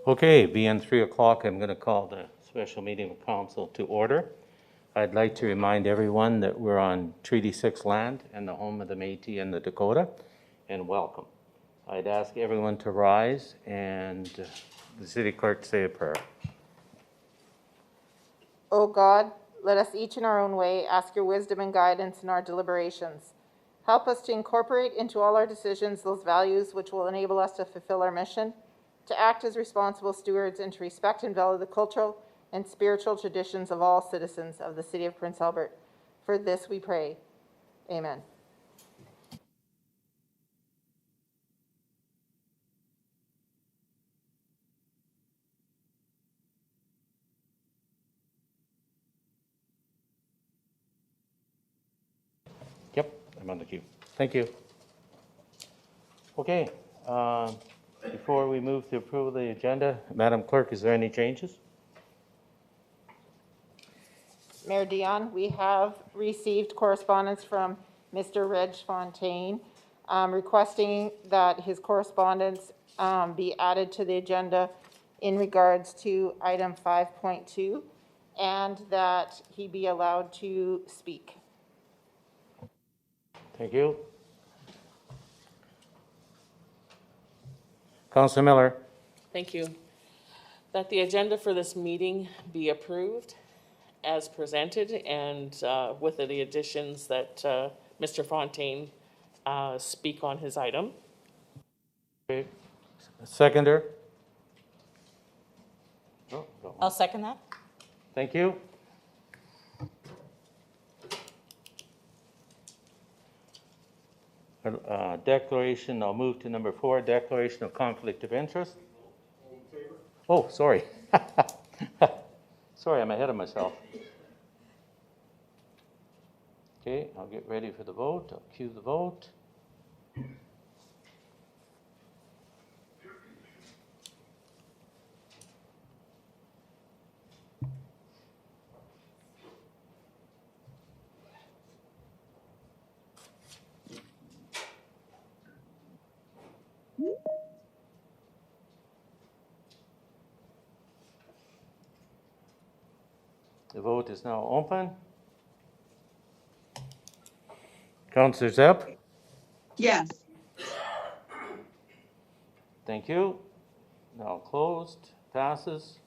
Okay, being 3 o'clock, I'm going to call the special meeting of council to order. I'd like to remind everyone that we're on Treaty 6 land and the home of the Métis and the Dakota, and welcome. I'd ask everyone to rise and the city clerk say a prayer. O God, let us each in our own way ask your wisdom and guidance in our deliberations. Help us to incorporate into all our decisions those values which will enable us to fulfill our mission, to act as responsible stewards, and to respect and value the cultural and spiritual traditions of all citizens of the city of Prince Albert. For this we pray. Amen. Yep, I'm on the queue. Thank you. Okay, before we move to approval of the agenda, Madam Clerk, is there any changes? Mayor Dion, we have received correspondence from Mr. Reg Fontaine requesting that his correspondence be added to the agenda in regards to item 5.2 and that he be allowed to speak. Thank you. Councilor Miller. Thank you. That the agenda for this meeting be approved as presented and with the additions that Mr. Fontaine speak on his item. Okay. Seconder. Oh, I'll second that. thank you. Declaration, I'll move to number 4, declaration of conflict of interest. Oh, sorry. Sorry, I'm ahead of myself. Okay, I'll get ready for the vote. I'll cue the vote. The vote is now open. Councillor Zepp? Yes. Thank you. Now closed. Passes.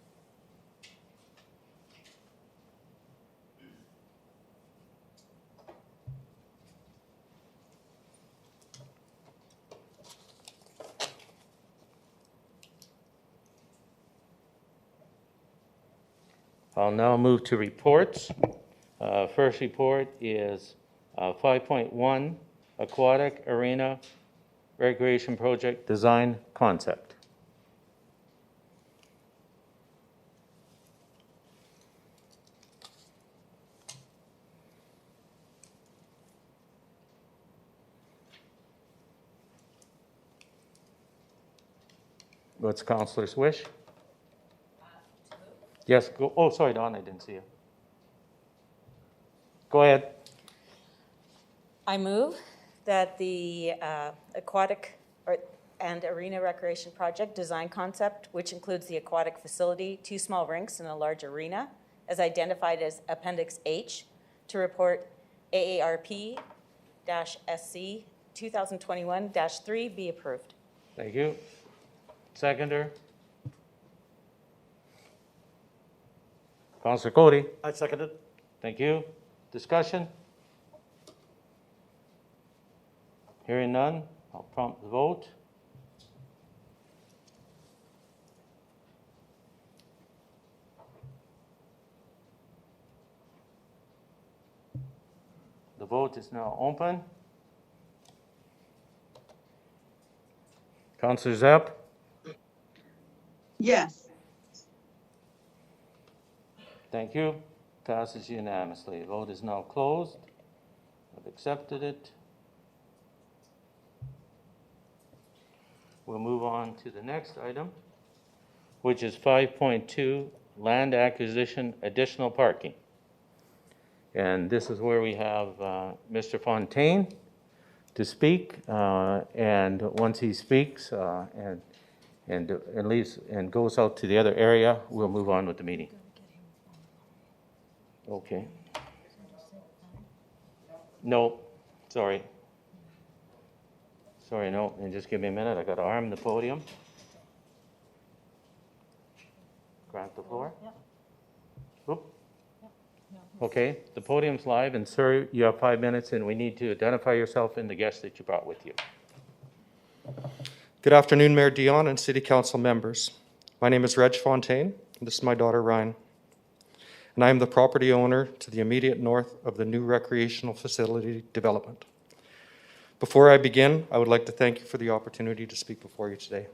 I'll now move to reports. First report is 5.1 Aquatic Arena Recreation Project Design Concept. What's Councillor's wish? Yes, go. Oh, sorry, Don, I didn't see you. Go ahead. I move that the aquatic and arena recreation project design concept, which includes the aquatic facility, 2 small rinks and a large arena, as identified as Appendix H to report AARP-SC 2021-3 be approved. Thank you. Seconder. Councillor Cody. I second it. Thank you. Discussion? Hearing none, I'll prompt the vote. The vote is now open. Councillor Zepp? Yes. Thank you. Passes unanimously. The vote is now closed. I've accepted it. We'll move on to the next item, which is 5.2, land acquisition, additional parking. And this is where we have Mr. Fontaine to speak. And once he speaks and and leaves and goes out to the other area, we'll move on with the meeting. Okay. No, sorry. Sorry, no, and just give me a minute, I gotta arm the podium. Grant the floor. Oop. Okay, the podium's live, and sir, you have 5 minutes, and we need to identify yourself and the guest that you brought with you. Good afternoon, Mayor Dion and City Council members. My name is Reg Fontaine, and this is my daughter Ryan. And I am the property owner to the immediate north of the new recreational facility development. Before I begin, I would like to thank you for the opportunity to speak before you today.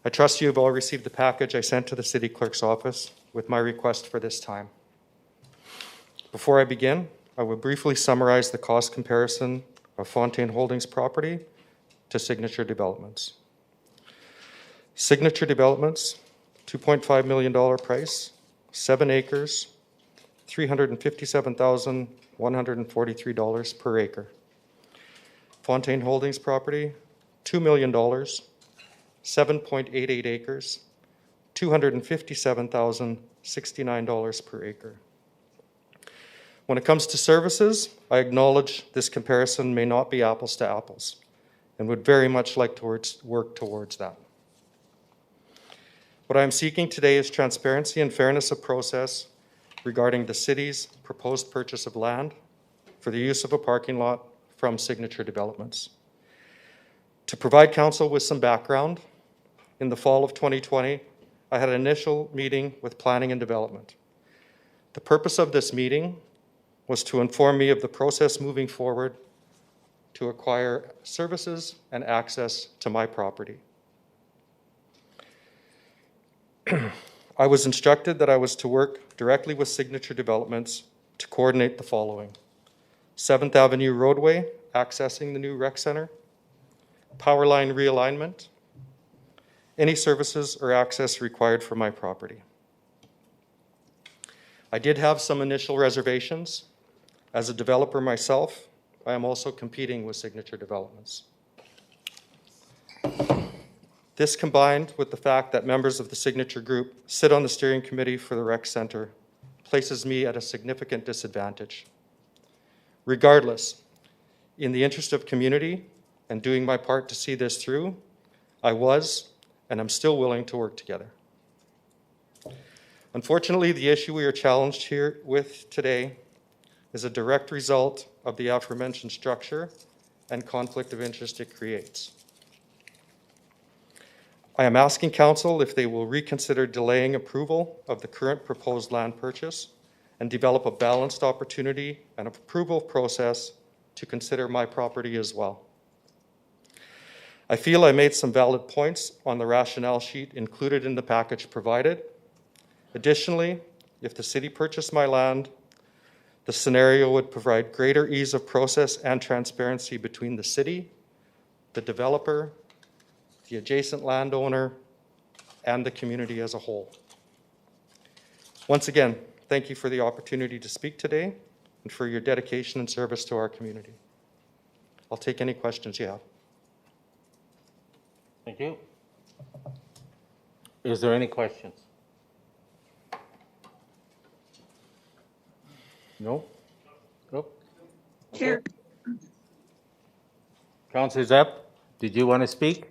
I trust you have all received the package I sent to the City Clerk's office with my request for this time. Before I begin, I will briefly summarize the cost comparison of Fontaine Holdings property to Signature Developments. Signature Developments, $2.5 million price, 7 acres, $357,143 per acre. Fontaine Holdings property, $2 million, 7.88 acres, $257,069 per acre. When it comes to services, I acknowledge this comparison may not be apples to apples and would very much like to work towards that. What I am seeking today is transparency and fairness of process regarding the city's proposed purchase of land for the use of a parking lot from Signature Developments. To provide council with some background, in the fall of 2020, I had an initial meeting with Planning and Development. The purpose of this meeting was to inform me of the process moving forward to acquire services and access to my property. I was instructed that I was to work directly with Signature Developments to coordinate the following: 7th Avenue roadway accessing the new rec center, power line realignment, any services or access required for my property. I did have some initial reservations. As a developer myself, I am also competing with Signature Developments. This, combined with the fact that members of the Signature Group sit on the steering committee for the rec center, places me at a significant disadvantage. Regardless, in the interest of community and doing my part to see this through, I was and I'm still willing to work together. Unfortunately, the issue we are challenged here with today is a direct result of the aforementioned structure and conflict of interest it creates. I am asking council if they will reconsider delaying approval of the current proposed land purchase and develop a balanced opportunity and approval process to consider my property as well. I feel I made some valid points on the rationale sheet included in the package provided. Additionally, if the city purchased my land, the scenario would provide greater ease of process and transparency between the city, the developer, the adjacent landowner, and the community as a whole. Once again, thank you for the opportunity to speak today and for your dedication and service to our community. I'll take any questions you have. Thank you. Is there any questions? No? Nope. Chair, Councillor Zepp, did you want to speak?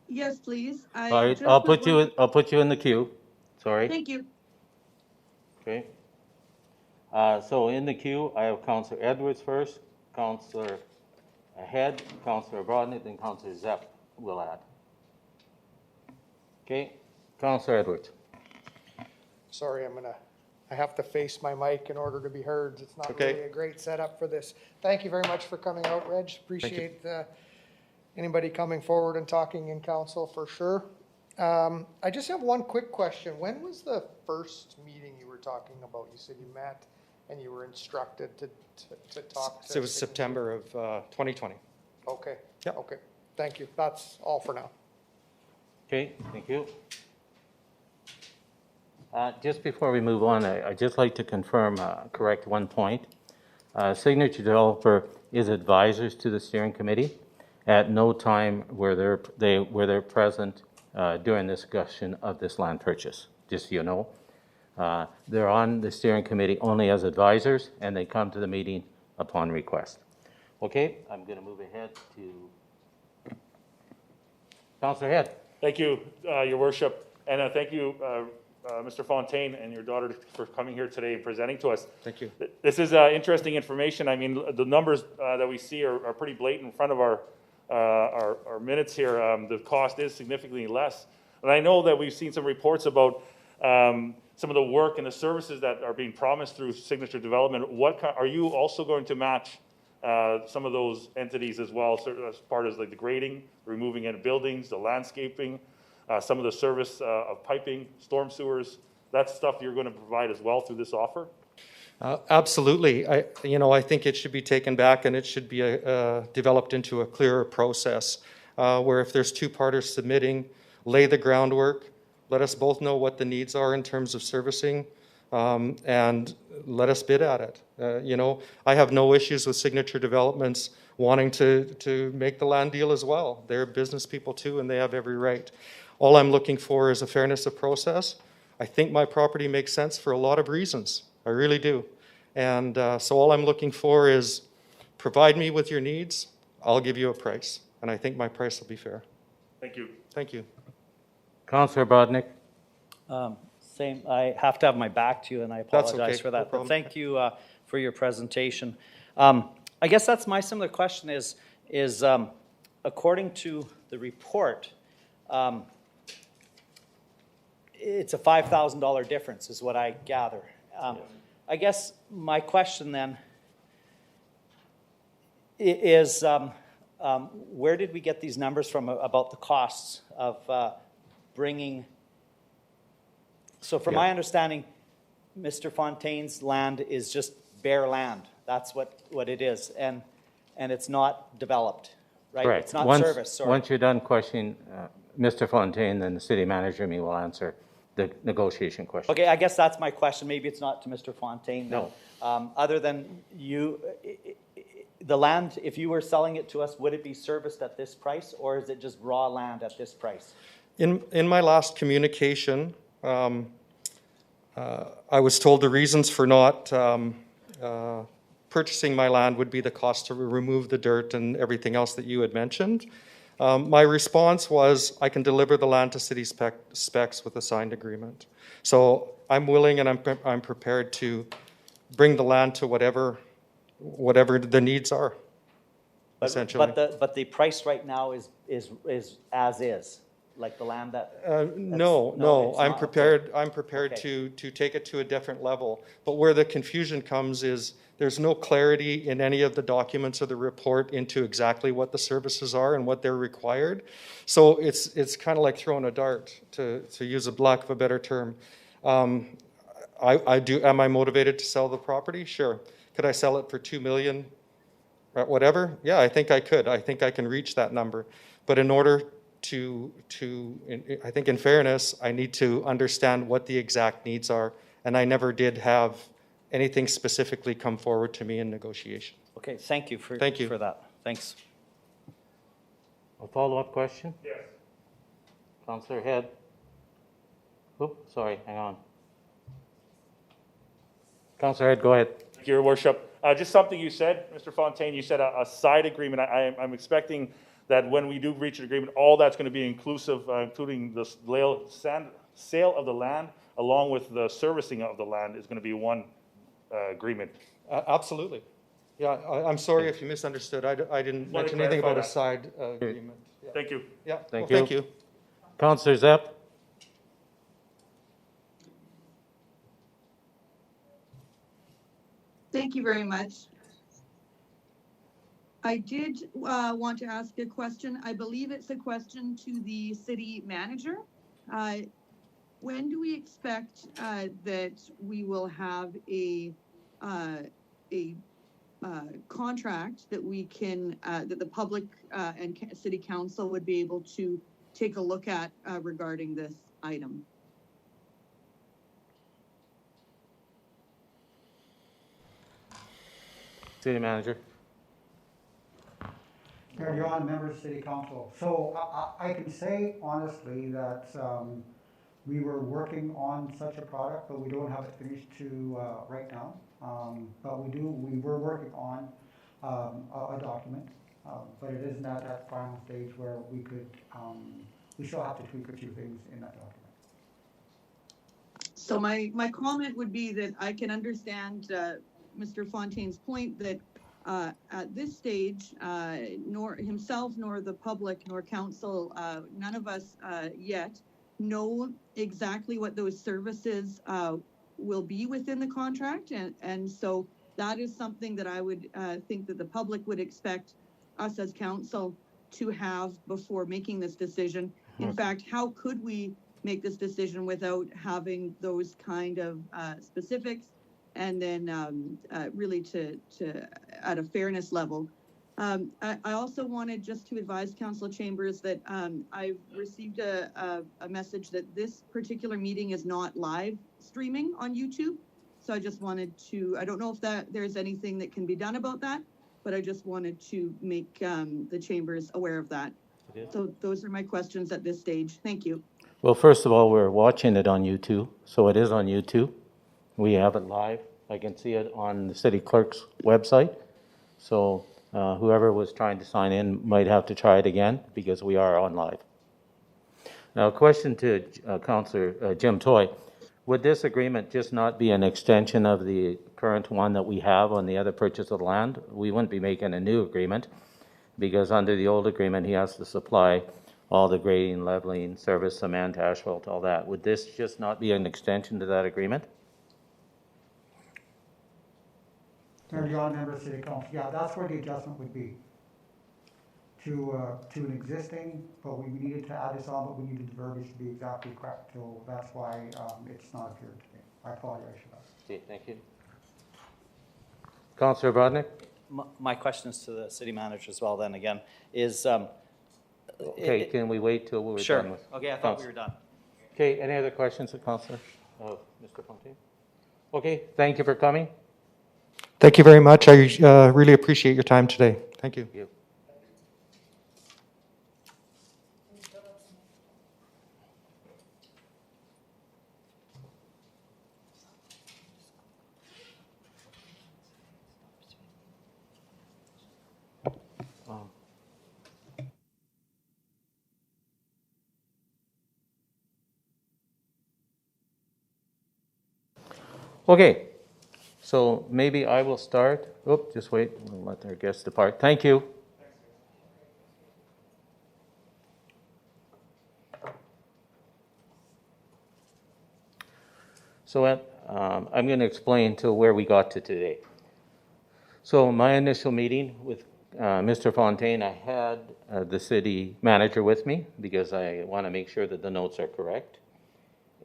yes, please. All right, I'll put you in the queue. Sorry. Thank you. Okay. So in the queue, I have Councillor Edwards first, Councillor Head, Councillor Brodnick, and Councillor Zepp will add. Okay, Councillor Edwards. Sorry, I have to face my mic in order to be heard. It's not Okay. really a great setup for this. Thank you very much for coming out, Reg. Appreciate anybody coming forward and talking in council for sure. I just have one quick question. When was the first meeting you were talking about? You said you met and you were instructed to talk to. It was September of 2020. Okay. Yep. Okay. Thank you. That's all for now. Okay, thank you. Just before we move on, I'd just like to confirm, correct one point. Signature Developer is advisors to the steering committee. At no time were they present during the discussion of this land purchase, just so you know. They're on the steering committee only as advisors, and they come to the meeting upon request. Okay, I'm going to move ahead to Councillor Head. Thank you, Your Worship, and thank you, Mr. Fontaine and your daughter for coming here today and presenting to us. Thank you. This is interesting information. I mean, the numbers that we see are pretty blatant in front of our minutes here. The cost is significantly less. And I know that we've seen some reports about some of the work and the services that are being promised through Signature Development. Are you also going to match some of those entities as well, as part of like the grading, removing any buildings, the landscaping, some of the service of piping, storm sewers, that stuff you're going to provide as well through this offer? Absolutely. I think it should be taken back and it should be developed into a clearer process where if there's two parties submitting, lay the groundwork, let us both know what the needs are in terms of servicing, and let us bid at it. I have no issues with Signature Developments wanting to make the land deal as well. They're business people too, and they have every right. All I'm looking for is a fairness of process. I think my property makes sense for a lot of reasons. I really do. And so all I'm looking for is provide me with your needs, I'll give you a price. And I think my price will be fair. Thank you. Thank you. Councillor Bodnick. Same. I have to have my back to you, and I That's apologize okay. for No that. problem. But thank you for your presentation. I guess that's my similar question is according to the report, it's a $5,000 difference is what I gather. I guess my question then is where did we get these numbers from about the costs of bringing... So from my understanding, Mr. Fontaine's land is just bare land. That's what it is, and it's not developed, right? Correct. It's not serviced, sorry. Once you're done questioning Mr. Fontaine, then the city manager, me, will answer the negotiation question. Okay, I guess that's my question. Maybe it's not to Mr. Fontaine. Then. No. Other than you, the land, if you were selling it to us, would it be serviced at this price, or is it just raw land at this price? In my last communication, I was told the reasons for not purchasing my land would be the cost to remove the dirt and everything else that you had mentioned. My response was, I can deliver the land to city specs with a signed agreement. So I'm willing and I'm prepared to bring the land to whatever the needs are, essentially. But the price right now is as is, like the land that. No. it's I'm not? prepared. Okay. I'm prepared Okay. to take it to a different level. But where the confusion comes is there's no clarity in any of the documents of the report into exactly what the services are and what they're required. So it's kind of like throwing a dart, to use a lack of a better term. Am I motivated to sell the property? Sure. Could I sell it for $2 million? Whatever? Yeah, I think I could. I think I can reach that number. But in order I think in fairness, I need to understand what the exact needs are. And I never did have anything specifically come forward to me in negotiation. Okay, thank you for Thank you. for that. Thanks. A follow-up question? Yes. Councillor Head. Oop, sorry, hang on. Councillor Head, go ahead. Thank you, Your Worship. Just something you said, Mr. Fontaine, you said a side agreement. I'm expecting that when we do reach an agreement, all that's going to be inclusive, including the sale of the land, along with the servicing of the land, is going to be one agreement. Absolutely. Yeah, I'm sorry if you misunderstood. I didn't Wanted to mention anything about a clarify side agreement. Yeah. Thank you. Yeah. Thank Well, you. Thank you. Councillor Zepp. Thank you very much. I did want to ask a question. I believe it's a question to the city manager. When do we expect that we will have a contract that we can, that the public and city council would be able to take a look at regarding this item? City manager. Mayor John, members of City Council. So I can say honestly that we were working on such a product, but we don't have it finished to right now. But we were working on a document, but it isn't at that final stage where we could, we still have to tweak a few things in that document. So my comment would be that I can understand Mr. Fontaine's point that at this stage, nor himself, nor the public, nor council, none of us yet know exactly what those services will be within the contract. And so that is something that I would think that the public would expect us as council to have before making this decision. In fact, how could we make this decision without having those kind of specifics? And then really to at a fairness level. I also wanted just to advise Councillor Chambers that I've received a message that this particular meeting is not live streaming on YouTube. So I just wanted to, I don't know if there's anything that can be done about that, but I just wanted to make the Chambers aware of that. So those are my questions at this stage. Thank you. Well, first of all, we're watching it on YouTube, so it is on YouTube. We have it live. I can see it on the city clerk's website. So whoever was trying to sign in might have to try it again because we are on live. Now, a question to Councillor Jim Toy. Would this agreement just not be an extension of the current one that we have on the other purchase of land? We wouldn't be making a new agreement because under the old agreement, he has to supply all the grading, leveling, service, cement, asphalt, all that. Would this just not be an extension to that agreement? Mayor John, member of City Council. Yeah, that's where the adjustment would be. To an existing, but we needed to add this on, but we needed the verbiage to be exactly correct. So that's why it's not appeared to me. I apologize for that. Okay, thank you. Councillor Brodnick? My questions to the city manager as well then again is... Okay, can we wait till we're sure. done with? Okay, I thought we were done. Okay, any other questions of Councillor, Mr. Fontaine? Okay, thank you for coming. Thank you very much. I really appreciate your time today. Thank you. Thank you. Okay, so maybe I will start. Oop, just wait, we'll let our guests depart. Thank you. So I'm going to explain to where we got to today. So my initial meeting with Mr. Fontaine, I had the city manager with me because I want to make sure that the notes are correct.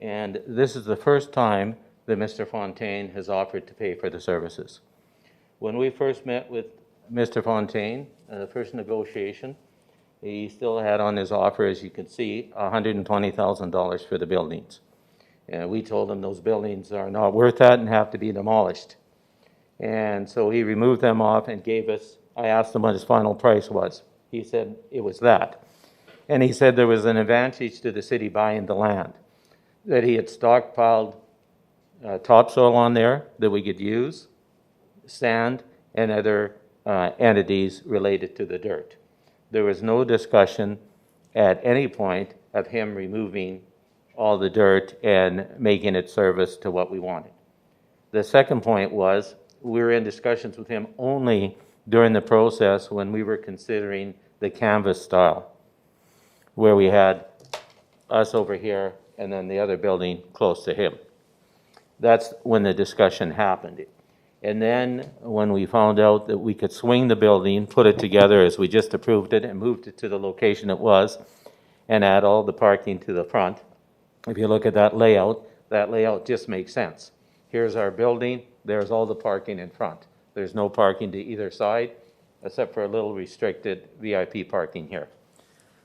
And this is the first time that Mr. Fontaine has offered to pay for the services. When we first met with Mr. Fontaine, the first negotiation, he still had on his offer, as you can see, $120,000 for the buildings. And we told him those buildings are not worth that and have to be demolished. And so he removed them off and gave us, I asked him what his final price was. He said it was that. And he said there was an advantage to the city buying the land, that he had stockpiled topsoil on there that we could use, sand, and other entities related to the dirt. There was no discussion at any point of him removing all the dirt and making it service to what we wanted. The second point was we were in discussions with him only during the process when we were considering the canvas style, where we had us over here and then the other building close to him. That's when the discussion happened. And then when we found out that we could swing the building, put it together as we just approved it and moved it to the location it was, and add all the parking to the front, if you look at that layout just makes sense. Here's our building, there's all the parking in front. There's no parking to either side, except for a little restricted VIP parking here.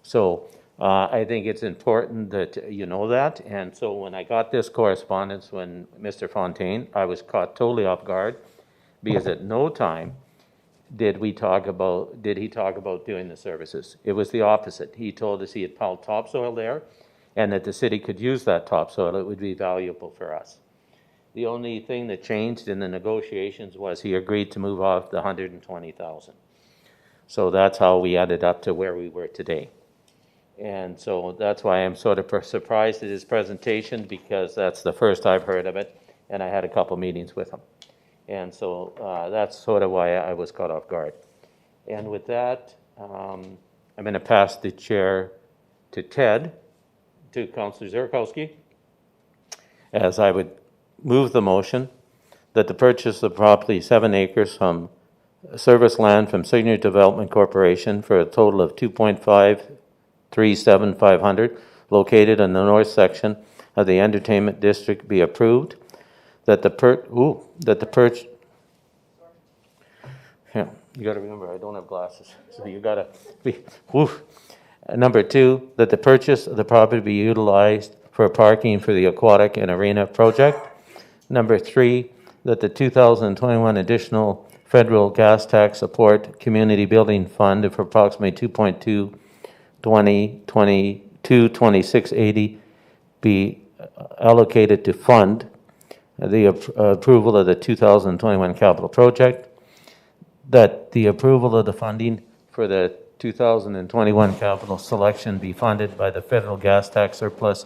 So I think it's important that you know that. And so when I got this correspondence when Mr. Fontaine, I was caught totally off guard because at no time did he talk about doing the services? It was the opposite. He told us he had piled topsoil there and that the city could use that topsoil. It would be valuable for us. The only thing that changed in the negotiations was he agreed to move off the 120,000. So that's how we ended up to where we were today. And so that's why I'm sort of surprised at his presentation, because that's the first I've heard of it, and I had a couple meetings with him. And so that's sort of why I was caught off guard. And with that, I'm going to pass the chair to Ted, to Councillor Zerkowski, as I would move the motion that the purchase of property 7 acres from service land from Senior Development Corporation for a total of $2,537,500 located in the north section of the entertainment district be approved. That the purchase. Yeah, you got to remember, I don't have glasses, so you got to be. Number 2, that the purchase of the property be utilized for parking for the Aquatic and Arena project. Number 3, that the 2021 additional federal gas tax support community building fund of approximately 2.22680 be allocated to fund the approval of the 2021 capital project. That the approval of the funding for the 2021 capital selection be funded by the federal gas tax surplus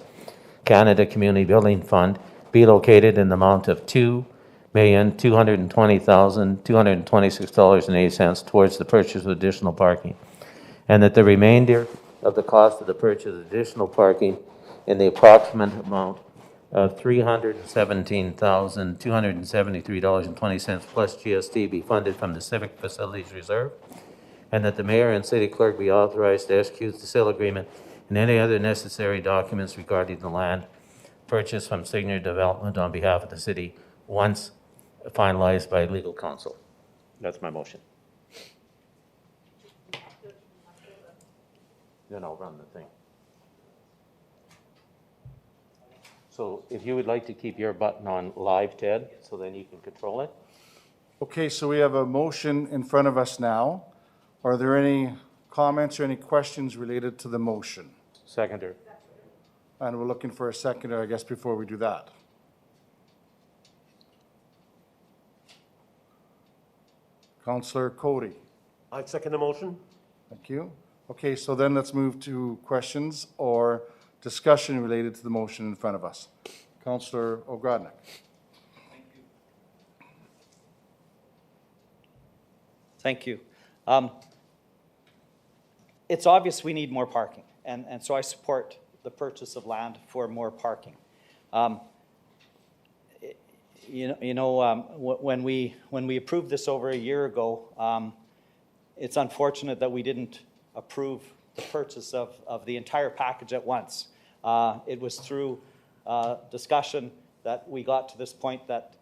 Canada Community Building Fund be located in the amount of $2,220,226.80 towards the purchase of additional parking, and that the remainder of the cost of the purchase of additional parking in the approximate amount of $317,273.20 plus GST be funded from the Civic Facilities Reserve, and that the mayor and city clerk be authorized to execute the sale agreement and any other necessary documents regarding the land purchased from Senior Development on behalf of the city once finalized by legal counsel. That's my motion. Then I'll run the thing. So if you would like to keep your button on live, Ted, so then you can control it. Okay, so we have a motion in front of us now. Are there any comments or any questions related to the motion? Seconder. And we're looking for a seconder, I guess, before we do that. Councillor Cody. I second the motion. Thank you. Okay, so then let's move to questions or discussion related to the motion in front of us. Councillor Ogrodnik. Thank you. It's obvious we need more parking, and so I support the purchase of land for more parking. When we approved this over a year ago, it's unfortunate that we didn't approve the purchase of the entire package at once. It was through discussion that we got to this point that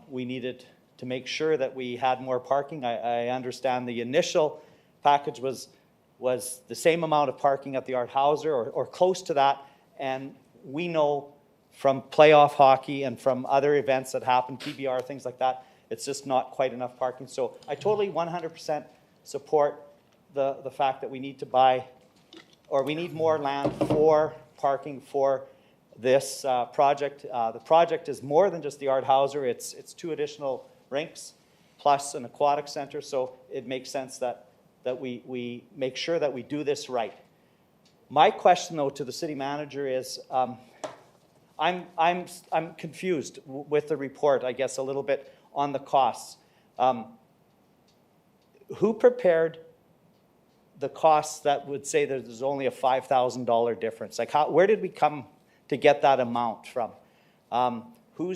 we needed to make sure that we had more parking. I understand the initial package was the same amount of parking at the Art Hauser or close to that, and we know from playoff hockey and from other events that happen, PBR, things like that, it's just not quite enough parking. So I totally 100% support the fact that we need to buy, or we need more land for parking for this project. The project is more than just the Art Hauser. It's 2 additional rinks plus an aquatic center, so it makes sense that we make sure that we do this right. My question, though, to the city manager is, I'm confused with the report, I guess, a little bit on the costs. Who prepared the costs that would say that there's only a $5,000 difference? Like, where did we come to get that amount from? Who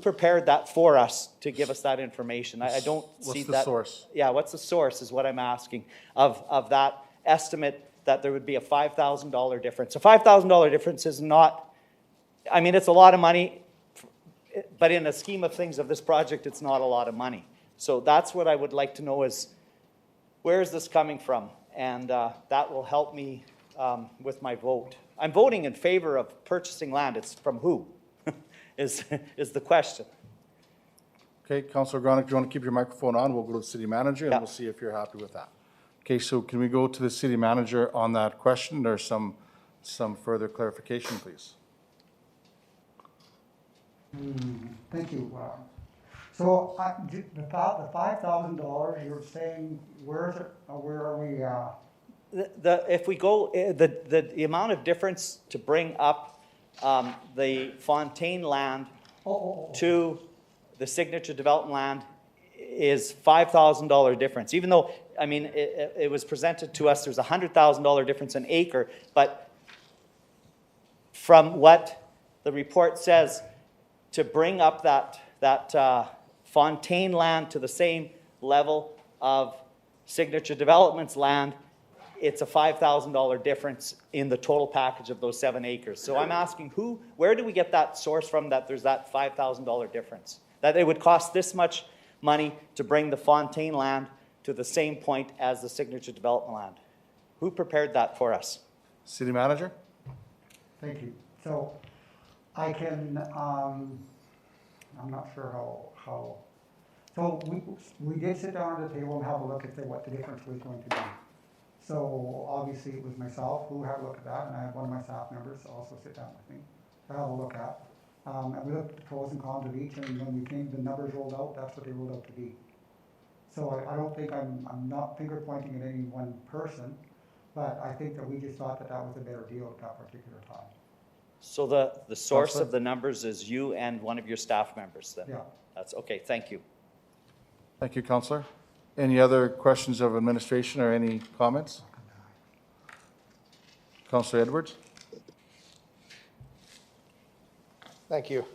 prepared that for us to give us that information? I don't see that. What's the source? Yeah, what's the source is what I'm asking of that estimate that there would be a $5,000 difference. A $5,000 difference is not, I mean, it's a lot of money, but in a scheme of things of this project, it's not a lot of money. So that's what I would like to know is, where is this coming from? And that will help me with my vote. I'm voting in favor of purchasing land. It's from who is the question. Okay, Councillor Gronick, do you want to keep your microphone on? We'll go to the city manager and Yeah. we'll see if you're happy with that. Okay, so can we go to the city manager on that question? There's some further clarification, please. Thank you. So the $5,000, you're saying, where is it, where are we, If we go, the amount of difference to bring up the Fontaine land to the signature development land is $5,000 difference. Even though, I mean, it was presented to us, there's $100,000 difference an acre, but from what the report says, to bring up that Fontaine land to the same level of signature developments land, it's a $5,000 difference in the total package of those 7 acres. So I'm asking where do we get that source from that there's that $5,000 difference? That it would cost this much money to bring the Fontaine land to the same point as the signature development land? Who prepared that for us? City manager? thank you. So I can, I'm not sure how, so we did sit down at the table and have a look at what the difference was going to be. So obviously it was myself who had a look at that, and I had one of my staff members also sit down with me to have a look at. And we looked at the pros and cons of each, and when the numbers rolled out, that's what they rolled out to be. So I don't think I'm not finger pointing at any one person, but I think that we just thought that was a better deal at that particular time. So the source of the numbers is you and one of your staff members then? Yeah. That's okay, thank you. Thank you, Councillor. Any other questions of administration or any comments? Councillor Edwards? Thank you,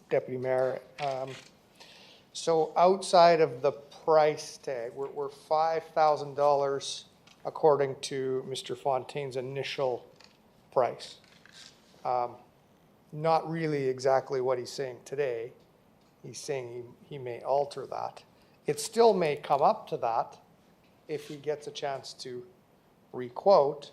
Deputy Mayor. So outside of the price tag, we're $5,000 according to Mr. Fontaine's initial price. Not really exactly what he's saying today. He's saying he may alter that. It still may come up to that if he gets a chance to requote.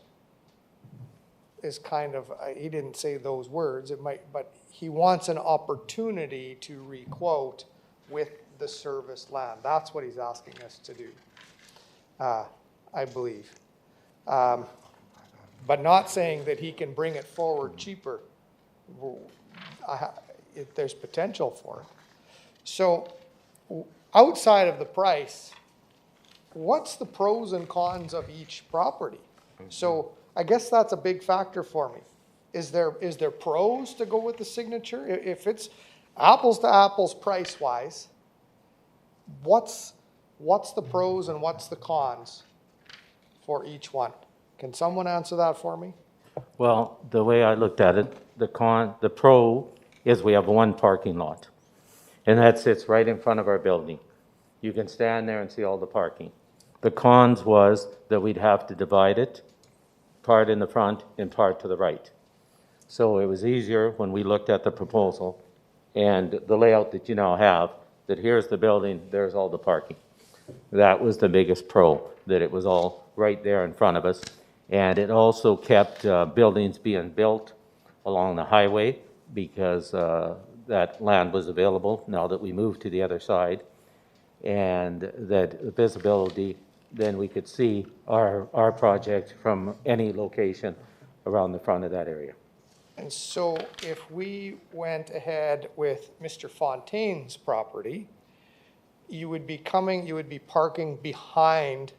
Is kind of, he didn't say those words, it might, but he wants an opportunity to requote with the service land. That's what he's asking us to do, I believe. But not saying that he can bring it forward cheaper. There's potential for it. So outside of the price, what's the pros and cons of each property? So I guess that's a big factor for me. Is there pros to go with the signature? If it's apples to apples price-wise, what's the pros and what's the cons for each one? Can someone answer that for me? Well, the way I looked at it, the pro is we have one parking lot, and that sits right in front of our building. You can stand there and see all the parking. The cons was that we'd have to divide it, part in the front and part to the right. So it was easier when we looked at the proposal and the layout that you now have, that here's the building, there's all the parking. That was the biggest pro, that it was all right there in front of us. And it also kept buildings being built along the highway because that land was available now that we moved to the other side. And that visibility, then we could see our project from any location around the front of that area. And so if we went ahead with Mr. Fontaine's property, you would be parking behind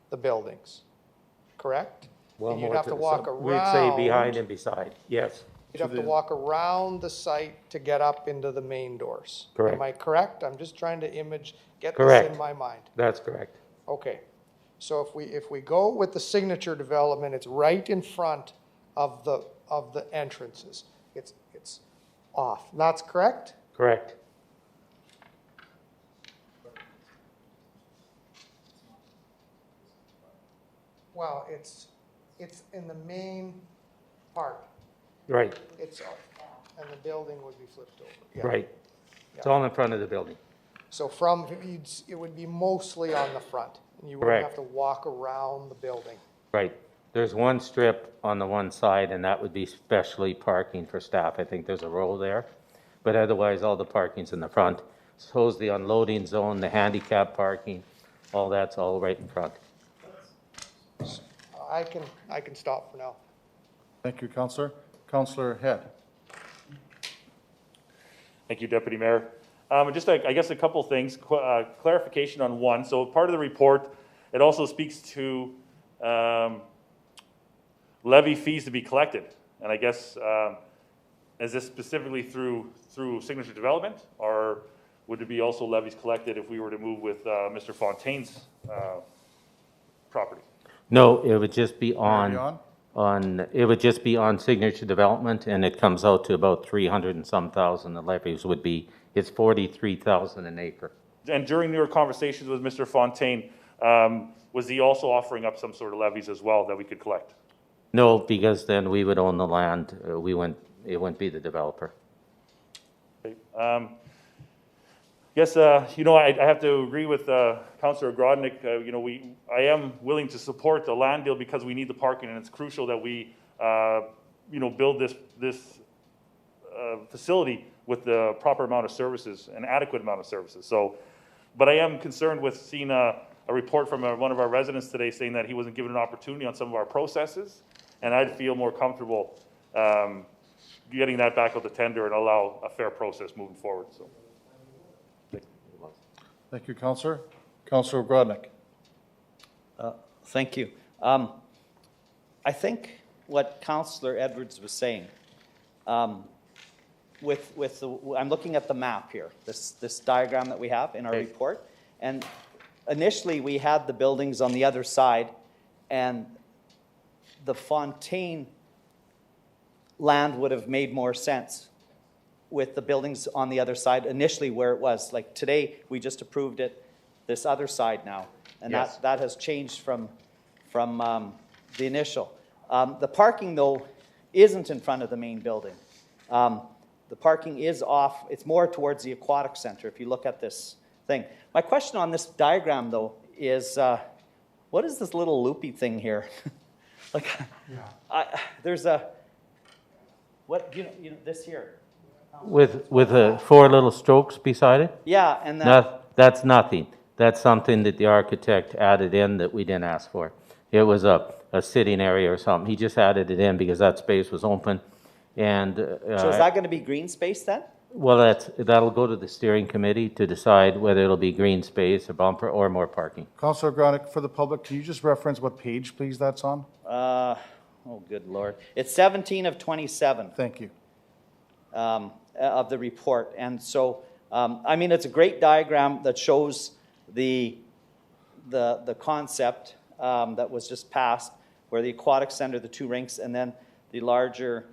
the buildings, correct? Well, And you'd more have to walk around. We'd say behind and beside, yes. You'd have to walk around the site to get up into the main doors. Correct. Am I correct? I'm just trying to get Correct. this in my mind. That's correct. Okay. So if we go with the signature development, it's right in front of the entrances. It's off. That's correct? Correct. Well, it's in the main part. Right, And the building would be flipped over. Yeah. right. It's all in front of the building. So it would be mostly on the front, and you wouldn't have Correct. to walk around the building. Right. There's one strip on the one side, and that would be specially parking for staff. I think there's a row there. But otherwise, all the parking's in the front. shows the unloading zone, the handicap parking, all that's all right in front. I can stop for now. Thank you, Councillor. Councillor Head. Thank you, Deputy Mayor. Just, I guess, a couple things, clarification on one. So part of the report, it also speaks to levy fees to be collected. And I guess, is this specifically through signature development, or would it be also levies collected if we were to move with Mr. Fontaine's property? No, it would just be Already it would just be on signature development, and it comes out to about 300 and some thousand. The levies would be, it's 43,000 an acre. And during your conversations with Mr. Fontaine, was he also offering up some sort of levies as well that we could collect? No, because then we would own the land. It wouldn't be the developer. Okay. Yes, you know, I have to agree with Councillor Grodnick. You know, I am willing to support the land deal because we need the parking, and it's crucial that we, you know, build this facility with the proper amount of services, an adequate amount of services. So, but I am concerned with seeing a report from one of our residents today saying that he wasn't given an opportunity on some of our processes, and I'd feel more comfortable getting that back out the tender and allow a fair process moving forward. So. Thank you, Councillor. Councillor Grodnick. Thank you. I think what Councillor Edwards was saying, I'm looking at the map here, this diagram that we have in our report, and initially we had the buildings on the other side, and the Fontaine land would have made more sense with the buildings on the other side initially where it was. Like today, we just approved it this other side now, and yes, that has changed from the initial. The parking, though, isn't in front of the main building. The parking is off. It's more towards the Aquatic Center if you look at this thing. My question on this diagram, though, is what is this little loopy thing here? Like, there's a, what, you know, this here. With the 4 little strokes beside it? Yeah, and That's nothing. That's something that the architect added in that we didn't ask for. It was a sitting area or something. He just added it in because that space was open. And so is that going to be green space then? well, that'll go to the steering committee to decide whether it'll be green space, a bumper, or more parking. Councillor Grodnick, for the public, can you just reference what page, please, that's on? Oh, good Lord. It's 17 of 27. Thank you. Of the report. And so, I mean, it's a great diagram that shows the concept that was just passed, where the Aquatic Center, the 2 rinks, and then the larger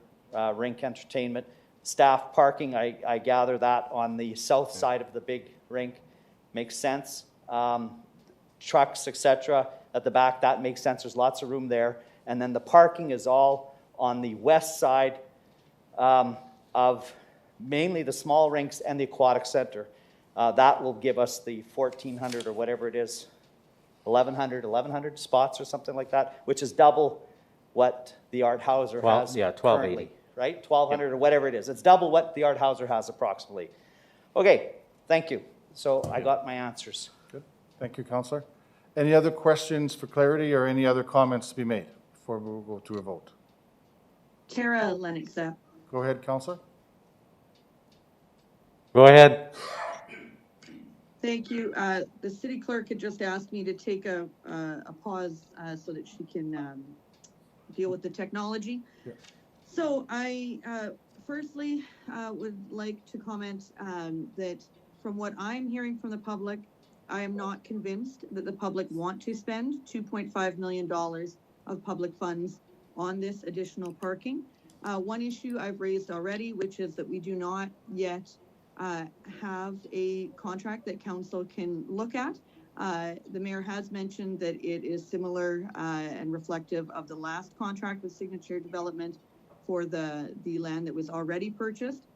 rink entertainment. Staff parking, I gather that on the south side of the big rink makes sense. Trucks, etc. at the back, that makes sense. There's lots of room there. And then the parking is all on the west side of mainly the small rinks and the Aquatic Center. That will give us the 1,400 or whatever it is, 1,100 spots or something like that, which is double what the Art Hauser has 1280. currently, right? 1,200 or whatever it is. It's double what the Art Hauser has approximately. Okay, thank you. So I got my answers. Good. Thank you, Councillor. Any other questions for clarity or any other comments to be made before we go to a vote? Tara Lennox. Go ahead, Councillor. Go ahead. Thank you. The city clerk had just asked me to take a pause so that she can deal with the technology. Yeah. So I firstly would like to comment that from what I'm hearing from the public, I am not convinced that the public want to spend $2.5 million of public funds on this additional parking. One issue I've raised already, which is that we do not yet have a contract that council can look at. The mayor has mentioned that it is similar and reflective of the last contract with Signature Development for the land that was already purchased.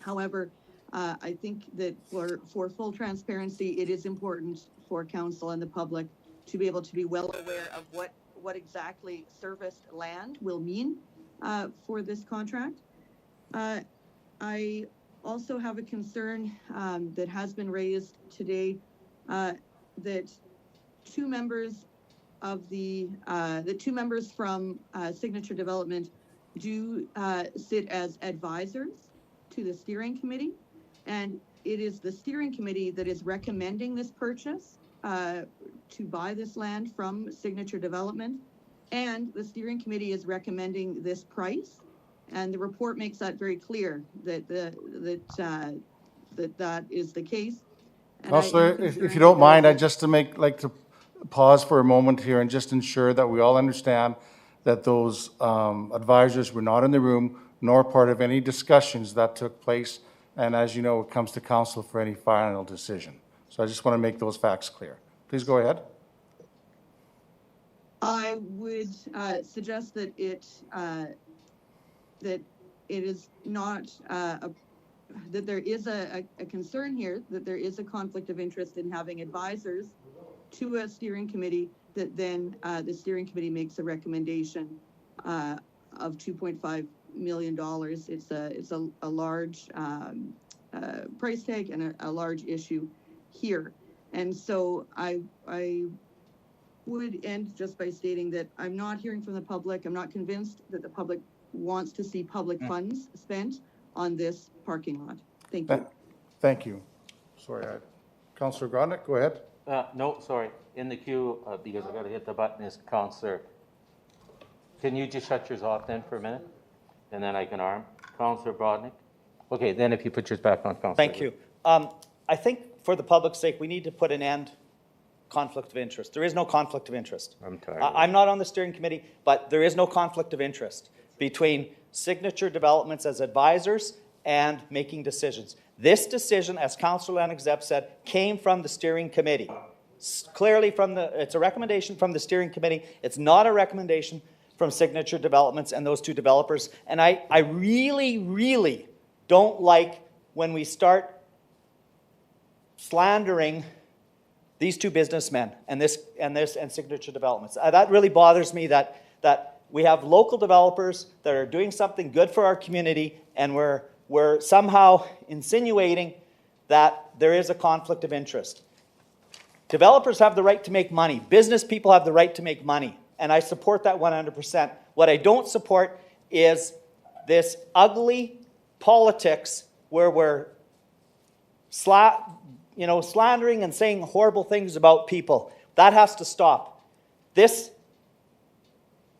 However, I think that for full transparency, it is important for council and the public to be able to be well aware of what exactly serviced land will mean for this contract. I also have a concern that has been raised today, that two members from Signature Development do sit as advisors to the steering committee, and it is the steering committee that is recommending this purchase to buy this land from Signature Development, and the steering committee is recommending this price, and the report makes that very clear that that is the case. And Counselor, am if concerned you don't that there mind, is I'd just like to pause for a moment here and just ensure that we all understand that those advisors were not in the room nor part of any discussions that took place. And as you know, it comes to council for any final decision. So I just want to make those facts clear. Please go ahead. I would suggest that it is not that there is a concern here that there is a conflict of interest in having advisors to a steering committee that then the steering committee makes a recommendation of $2.5 million. It's a large price tag and a large issue here. And so I would end just by stating that I'm not hearing from the public. I'm not convinced that the public wants to see public funds spent on this parking lot. Thank you. Thank you. Sorry, Councillor Grodnick, go ahead. No, sorry. In the queue, because I got to hit the button, is Councillor. Can you just shut yours off then for a minute? And then I can arm. Councillor Brodnick? Okay, then if you put yours back on, Councillor. Thank you. I think for the public's sake, we need to put an end conflict of interest. There is no conflict of interest. I'm tired. I'm not on the steering committee, but there is no conflict of interest between Signature Developments as advisors and making decisions. This decision, as Councillor Lennox-Zepp said, came from the steering committee. Clearly it's a recommendation from the steering committee. It's not a recommendation from Signature Developments and those two developers. And I really, really don't like when we start slandering these two businessmen and Signature Developments. That really bothers me that we have local developers that are doing something good for our community, and we're somehow insinuating that there is a conflict of interest. Developers have the right to make money. Business people have the right to make money, and I support that 100%. What I don't support is this ugly politics where we're slandering and saying horrible things about people. That has to stop. This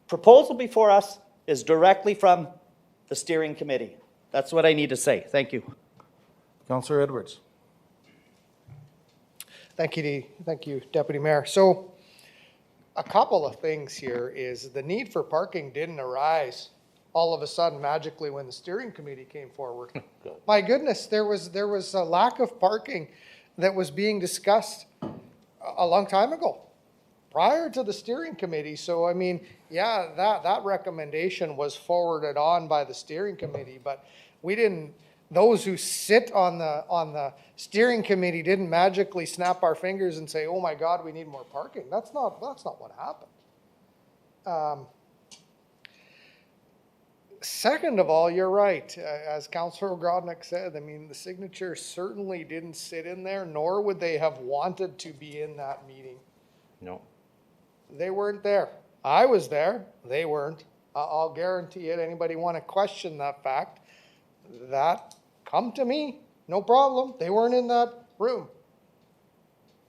proposal before us is directly from the steering committee. That's what I need to say. Thank you. Councillor Edwards. Thank you, Deputy Mayor. So a couple of things here is the need for parking didn't arise all of a sudden magically when the steering committee came forward. My goodness, there was a lack of parking that was being discussed a long time ago, prior to the steering committee. So, I mean, yeah, that recommendation was forwarded on by the steering committee, but we didn't, those who sit on the steering committee didn't magically snap our fingers and say, oh my God, we need more parking. That's not what happened. Second of all, you're right. As Councillor Grodnick said, I mean, the Signature certainly didn't sit in there, nor would they have wanted to be in that meeting. No. They weren't there. I was there. They weren't. I'll guarantee it. Anybody want to question that fact, that come to me. No problem. They weren't in that room.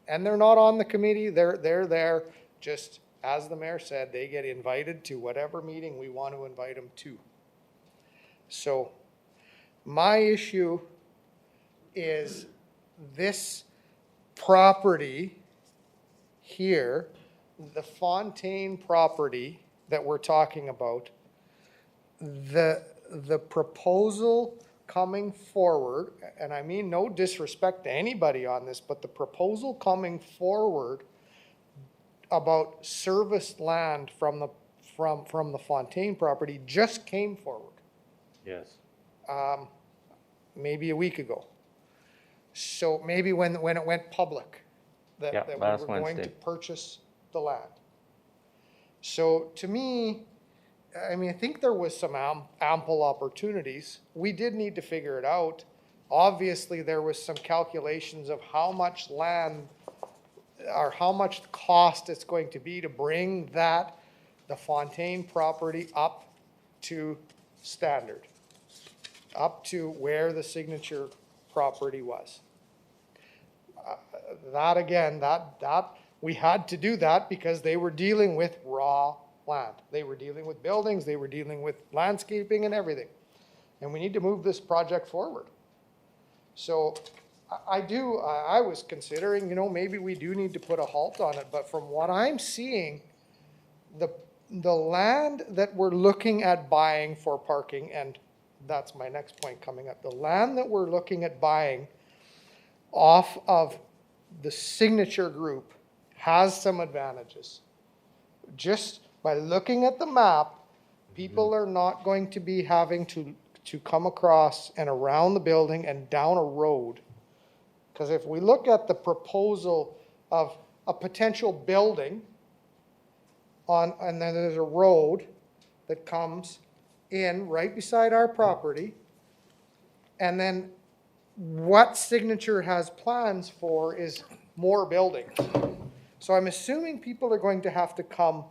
And they're not on the committee. They're there. Just as the mayor said, they get invited to whatever meeting we want to invite them to. So my issue is this property here, the Fontaine property that we're talking about, the proposal coming forward, and I mean no disrespect to anybody on this, but the proposal coming forward about serviced land from the Fontaine property just came forward. Yes. Maybe a week ago. So maybe when it went public that we were going to purchase the land. So to me, I mean, I think there was some ample opportunities. We did need to figure it out. obviously there was some calculations of how much land or how much cost it's going to be to bring the Fontaine property up to standard, up to where the Signature property was. That again, we had to do that because they were dealing with raw land. They were dealing with buildings, they were dealing with landscaping and everything. And we need to move this project forward. So I was considering, you know, maybe we do need to put a halt on it, but from what I'm seeing, the land that we're looking at buying for parking, and that's my next point coming up, the land that we're looking at buying off of the Signature Group has some advantages. Just by looking at the map, people are not going to be having to come across and around the building and down a road. Because if we look at the proposal of a potential building and then there's a road that comes in right beside our property, and then what Signature has plans for is more buildings. So I'm assuming people are going to have to come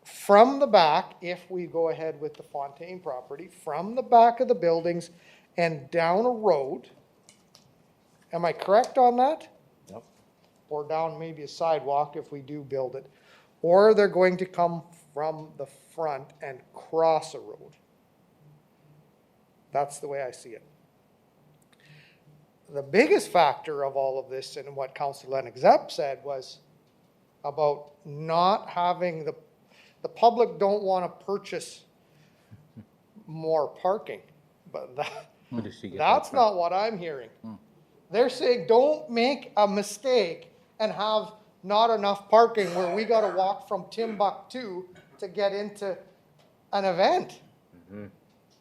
from the back, if we go ahead with the Fontaine property, from the back of the buildings and down a road. Am I correct on that? Yep. Or down maybe a sidewalk if we do build it. Or they're going to come from the front and cross a road. That's the way I see it. The biggest factor of all of this and what Councillor Lennox Zepp said was about not having the public don't want to purchase more parking, but that's not what I'm hearing. They're saying don't make a mistake and have not enough parking where we got to walk from Timbuktu to get into an event.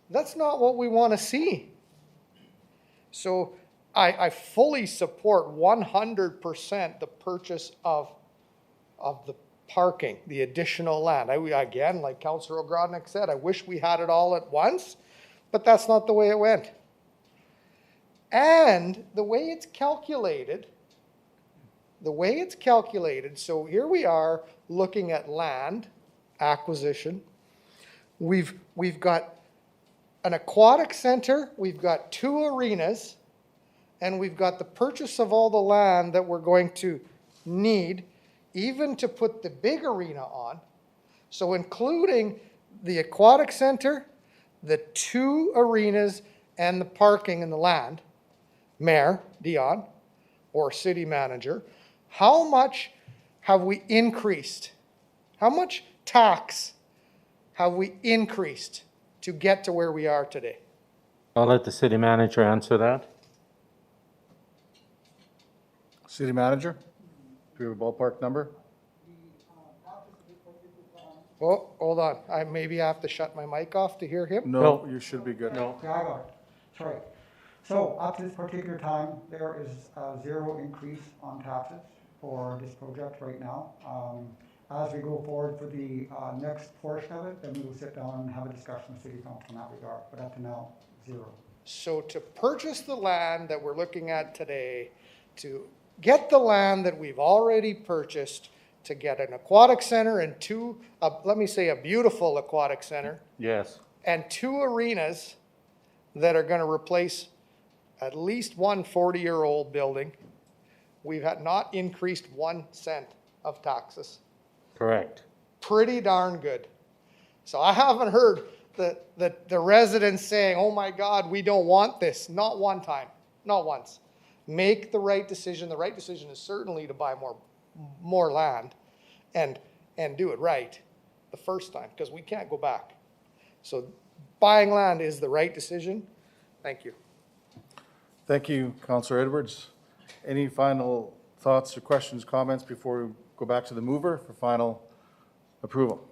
That's not what we want to see. So I fully support 100% the purchase of the parking, the additional land. Again, like Councillor Ogrodnik said, I wish we had it all at once, but that's not the way it went. And the way it's calculated, so here we are looking at land acquisition. We've got an aquatic center, we've got 2 arenas, and we've got the purchase of all the land that we're going to need even to put the big arena on. So including the aquatic center, the 2 arenas, and the parking and the land, Mayor Dion, or City Manager, how much have we increased? How much tax have we increased to get to where we are today? I'll let the city manager answer that. City manager, do you have a ballpark number? Oh, hold on. I maybe have to shut my mic off to hear him. No, you should be good. No. Yeah, I got it. Sorry. So up to this particular time, there is a 0 increase on taxes for this project right now. As we go forward for the next portion of it, then we will sit down and have a discussion with City Council in that regard. But up to now, 0. So to purchase the land that we're looking at today, to get the land that we've already purchased, to get an aquatic center and 2, let me say a beautiful aquatic center, Yes. and 2 arenas that are going to replace at least one 40-year-old building, we've had not increased 1 cent of taxes. Correct. Pretty darn good. So I haven't heard the residents saying, oh my God, we don't want this. Not one time, not once. Make the right decision. The right decision is certainly to buy more land and do it right the first time, because we can't go back. So buying land is the right decision. Thank you. Thank you, Councillor Edwards. Any final thoughts or questions, comments before we go back to the mover for final approval?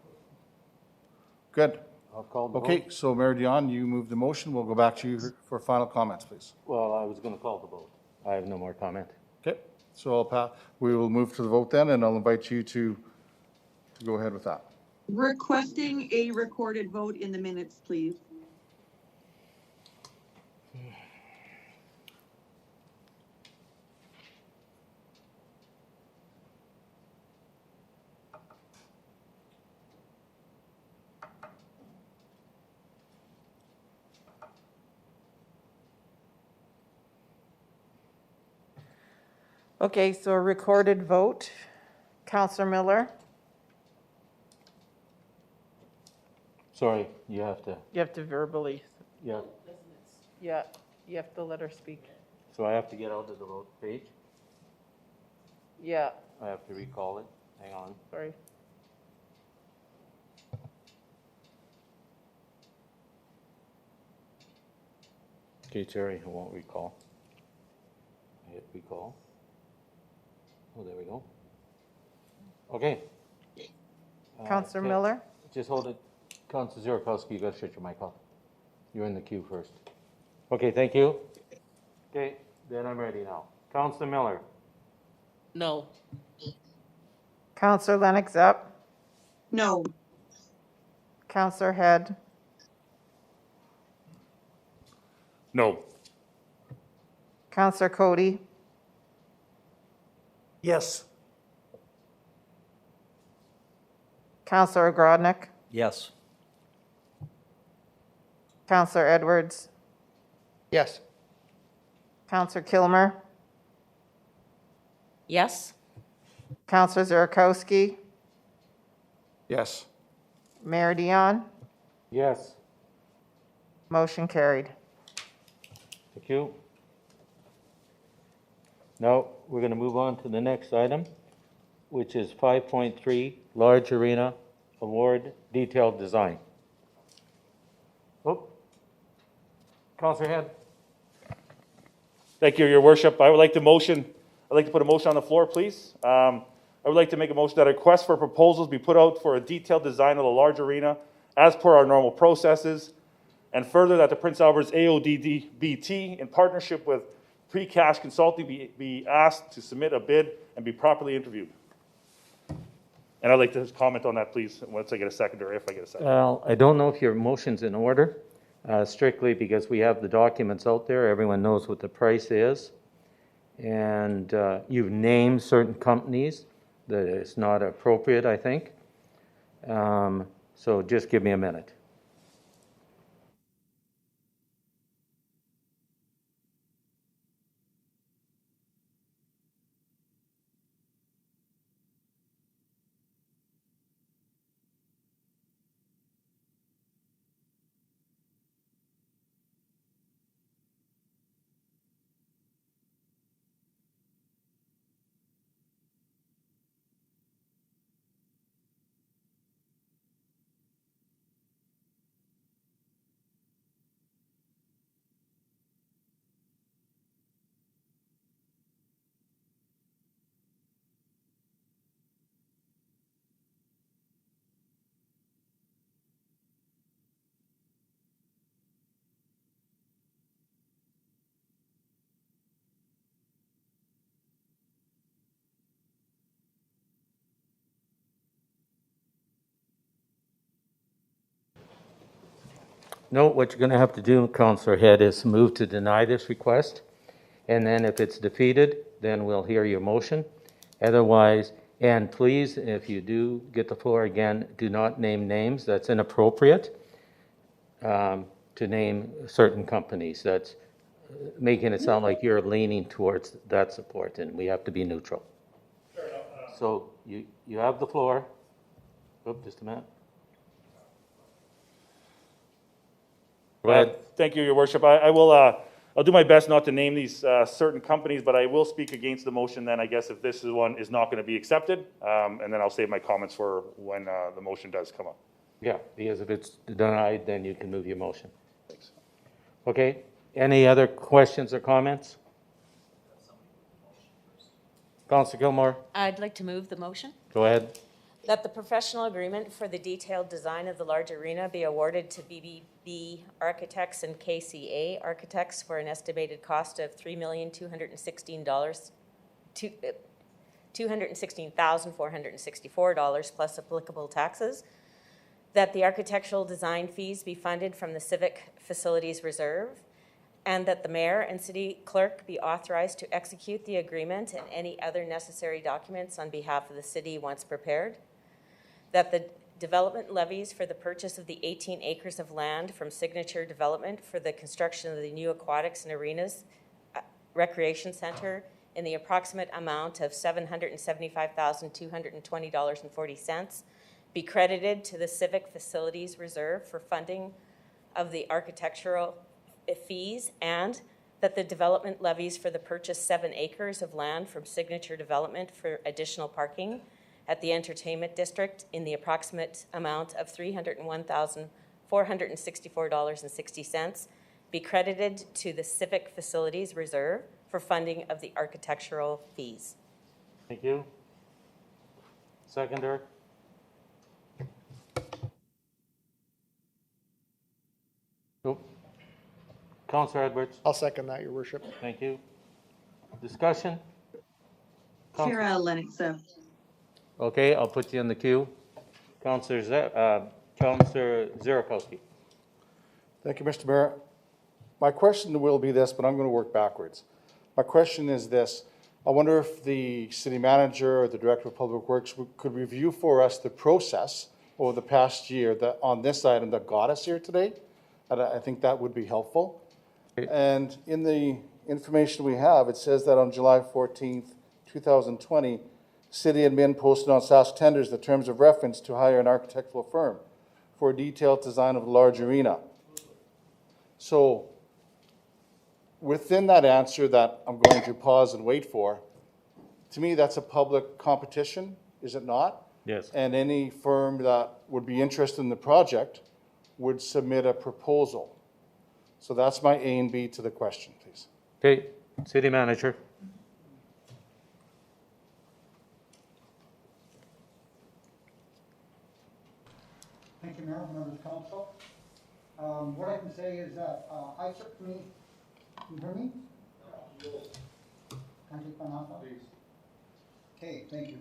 Good. I'll call the Okay, vote. so Mayor Dion, you moved the motion. We'll go back to you for final comments, please. Well, I was going to call the vote. I have no more comment. Okay, so we will move to the vote then, and I'll invite you to go ahead with that. Requesting a recorded vote in the minutes, please. Okay, so a recorded vote. Counselor Miller, Sorry, you have to, you have to verbally, yeah, yeah, you have to let her speak. so I have to get out of the vote page? Yeah, I have to recall it? Hang on. sorry. Okay, Terry, I won't recall. I hit recall. Oh, there we go. Okay. Counselor Okay, Miller? just hold it. Counselor Zirikowski, you gotta shut your mic off. You're in the queue first. Okay, thank you. Okay, then I'm ready now. Counselor Miller? No. Counselor Lennox up. No. Counselor Head. No. Counselor Cody. Yes. Counselor Ogrodnik. Yes. Counselor Edwards. Yes. Counselor Kilmer. Yes? Counselor Zirikowski. Yes. Mayor Dion. Yes. Motion carried. Thank you. Now, we're going to move on to the next item, which is 5.3, Large Arena Award Detailed Design. Oh, Counselor Head. Thank you, Your Worship. I'd like to put a motion on the floor, please. I would like to make a motion that a request for proposals be put out for a detailed design of the large arena as per our normal processes, and further that the Prince Albert's AODBT, in partnership with Precast Consulting, be asked to submit a bid and be properly interviewed. And I'd like to comment on that, please, once I get a second, or if I get a second. Well, I don't know if your motion's in order, strictly because we have the documents out there. Everyone knows what the price is. And you've named certain companies that it's not appropriate, I think. So just give me a minute. No, what you're going to have to do, Councillor Head, is move to deny this request. And then if it's defeated, then we'll hear your motion. Otherwise, and please, if you do get the floor again, do not name names. That's inappropriate to name certain companies. That's making it sound like you're leaning towards that support, and we have to be neutral. So you have the floor. Oop, just a minute. Go ahead. Thank you, Your Worship. I'll do my best not to name these certain companies, but I will speak against the motion then, I guess, if this one is not going to be accepted. And then I'll save my comments for when the motion does come up. Yeah, because if it's denied, then you can move your motion. Thanks. Okay, any other questions or comments? Councillor Gilmore, I'd like to move the motion. go ahead. That the professional agreement for the detailed design of the large arena be awarded to BBB Architects and KCA Architects for an estimated cost of $216,464 plus applicable taxes. That the architectural design fees be funded from the Civic Facilities Reserve. And that the mayor and city clerk be authorized to execute the agreement and any other necessary documents on behalf of the city once prepared. That the development levies for the purchase of the 18 acres of land from Signature Development for the construction of the new aquatics and arenas recreation center in the approximate amount of $775,220.40 be credited to the Civic Facilities Reserve for funding of the architectural fees, and that the development levies for the purchase 7 acres of land from Signature Development for additional parking at the Entertainment District in the approximate amount of $301,464.60 be credited to the Civic Facilities Reserve for funding of the architectural fees. Thank you. Seconder? Nope. Councillor Edwards? I'll second that, your worship. Thank you. Discussion? Chair Lennox. Okay, I'll put you in the queue. Councillor Zierakowski. Thank you, Mr. Mayor. My question will be this, but I'm going to work backwards. My question is this. I wonder if the city manager or the director of public works could review for us the process over the past year that on this item that got us here today. And I think that would be helpful. And in the information we have, it says that on July 14th, 2020, city admin posted on Sask Tenders the terms of reference to hire an architectural firm for a detailed design of a large arena. So within that answer that I'm going to pause and wait for, to me, that's a public competition, is it not? Yes. And any firm that would be interested in the project would submit a proposal. So that's my A and B to the question, please. Okay, city manager. Thank you, Mayor, members of council. What I can say is that I certainly, you hear me? Can I take my mouth off? Please. Okay, thank you.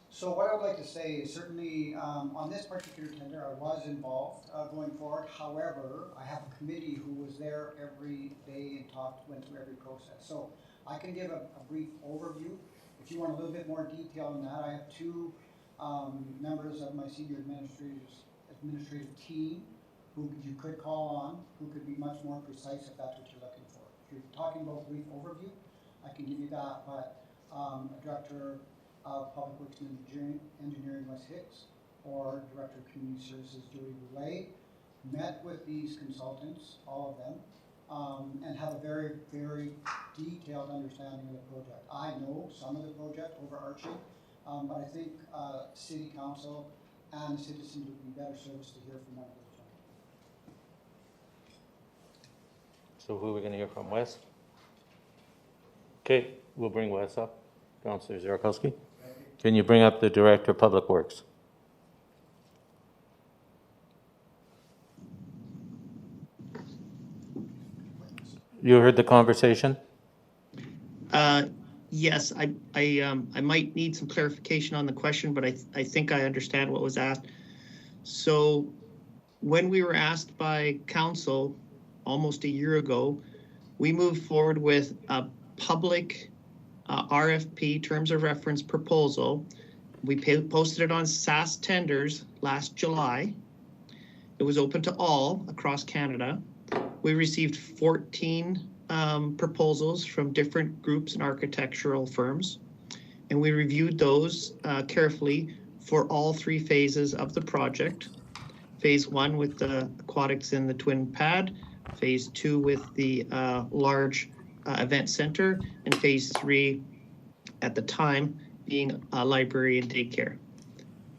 So what I would like to say is certainly on this particular tender, I was involved going forward. However, I have a committee who was there every day and went through every process. So I can give a brief overview. If you want a little bit more detail on that, I have 2 members of my senior administrative team who you could call on, who could be much more precise if that's what you're looking for. If you're talking about brief overview, I can give you that, but a director of Public Works and Engineering, Wes Hicks, or Director of Community Services, Jody Boulay, met with these consultants, all of them, and have a very, very detailed understanding of the project. I know some of the project overarching, but I think City Council and citizens would be better serviced to hear from one of those gentlemen. So who are we going to hear from? Wes? Okay, we'll bring Wes up. Councillor Zierakowski. Can you bring up the Director of Public Works? You heard the conversation? Yes, I might need some clarification on the question, but I think I understand what was asked. So when we were asked by council almost a year ago, we moved forward with a public RFP, terms of reference proposal. We posted it on SAS Tenders last July. It was open to all across Canada. We received 14 proposals from different groups and architectural firms, and we reviewed those carefully for all 3 phases of the project. Phase 1 with the aquatics in the twin pad, phase 2 with the large event center, and phase 3 at the time being a library and daycare.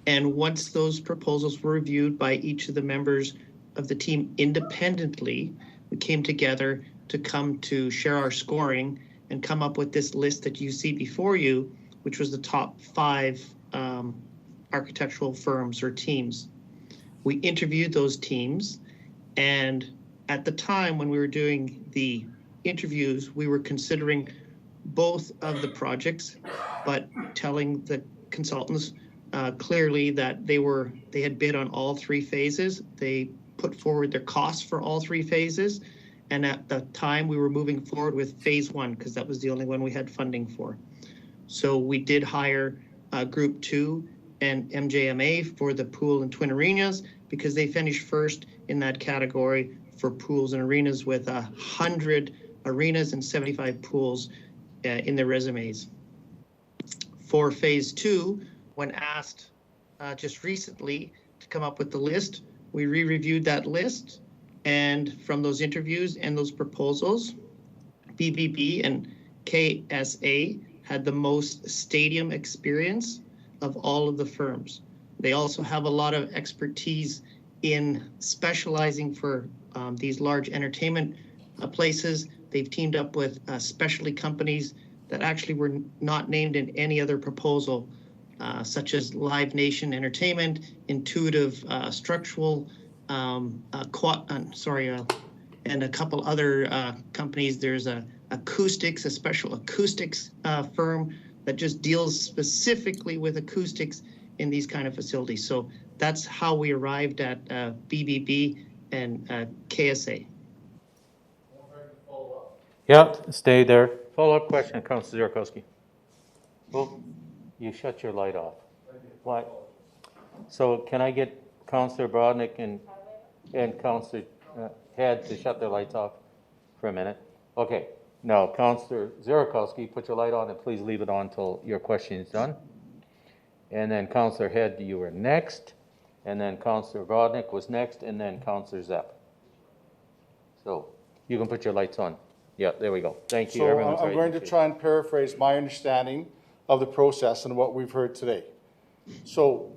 And once those proposals were reviewed by each of the members of the team independently, we came together to come to share our scoring and come up with this list that you see before you, which was the top 5 architectural firms or teams. We interviewed those teams, and at the time when we were doing the interviews, we were considering both of the projects, but telling the consultants clearly that they had bid on all 3 phases. They put forward their costs for all 3 phases, and at the time we were moving forward with phase 1 because that was the only one we had funding for. So we did hire Group 2 and MJMA for the pool and twin arenas because they finished first in that category for pools and arenas with 100 arenas and 75 pools. in their resumes. For phase 2, when asked just recently to come up with the list, we re-reviewed that list, and from those interviews and those proposals, BBB and KSA had the most stadium experience of all of the firms. They also have a lot of expertise in specializing for these large entertainment places. They've teamed up with specialty companies that actually were not named in any other proposal, such as Live Nation Entertainment, Intuitive Structural, and a couple other companies. There's a special acoustics firm that just deals specifically with acoustics in these kind of facilities. So that's how we arrived at BBB and KSA. Yep, stay there. Follow-up question, Councillor Zierkowski. Well, you shut your light off. Why? So can I get Councillor Brodnick and Councillor Head to shut their lights off for a minute? Okay. Now, Councillor Zierkowski, put your light on and please leave it on until your question is done. And then Councillor Head, you were next. And then Councillor Brodnick was next, and then Councillor Zepp. So you can put your lights on. Yeah, there we go. Thank you. So I'm going to try and paraphrase my understanding of the process and what we've heard today. So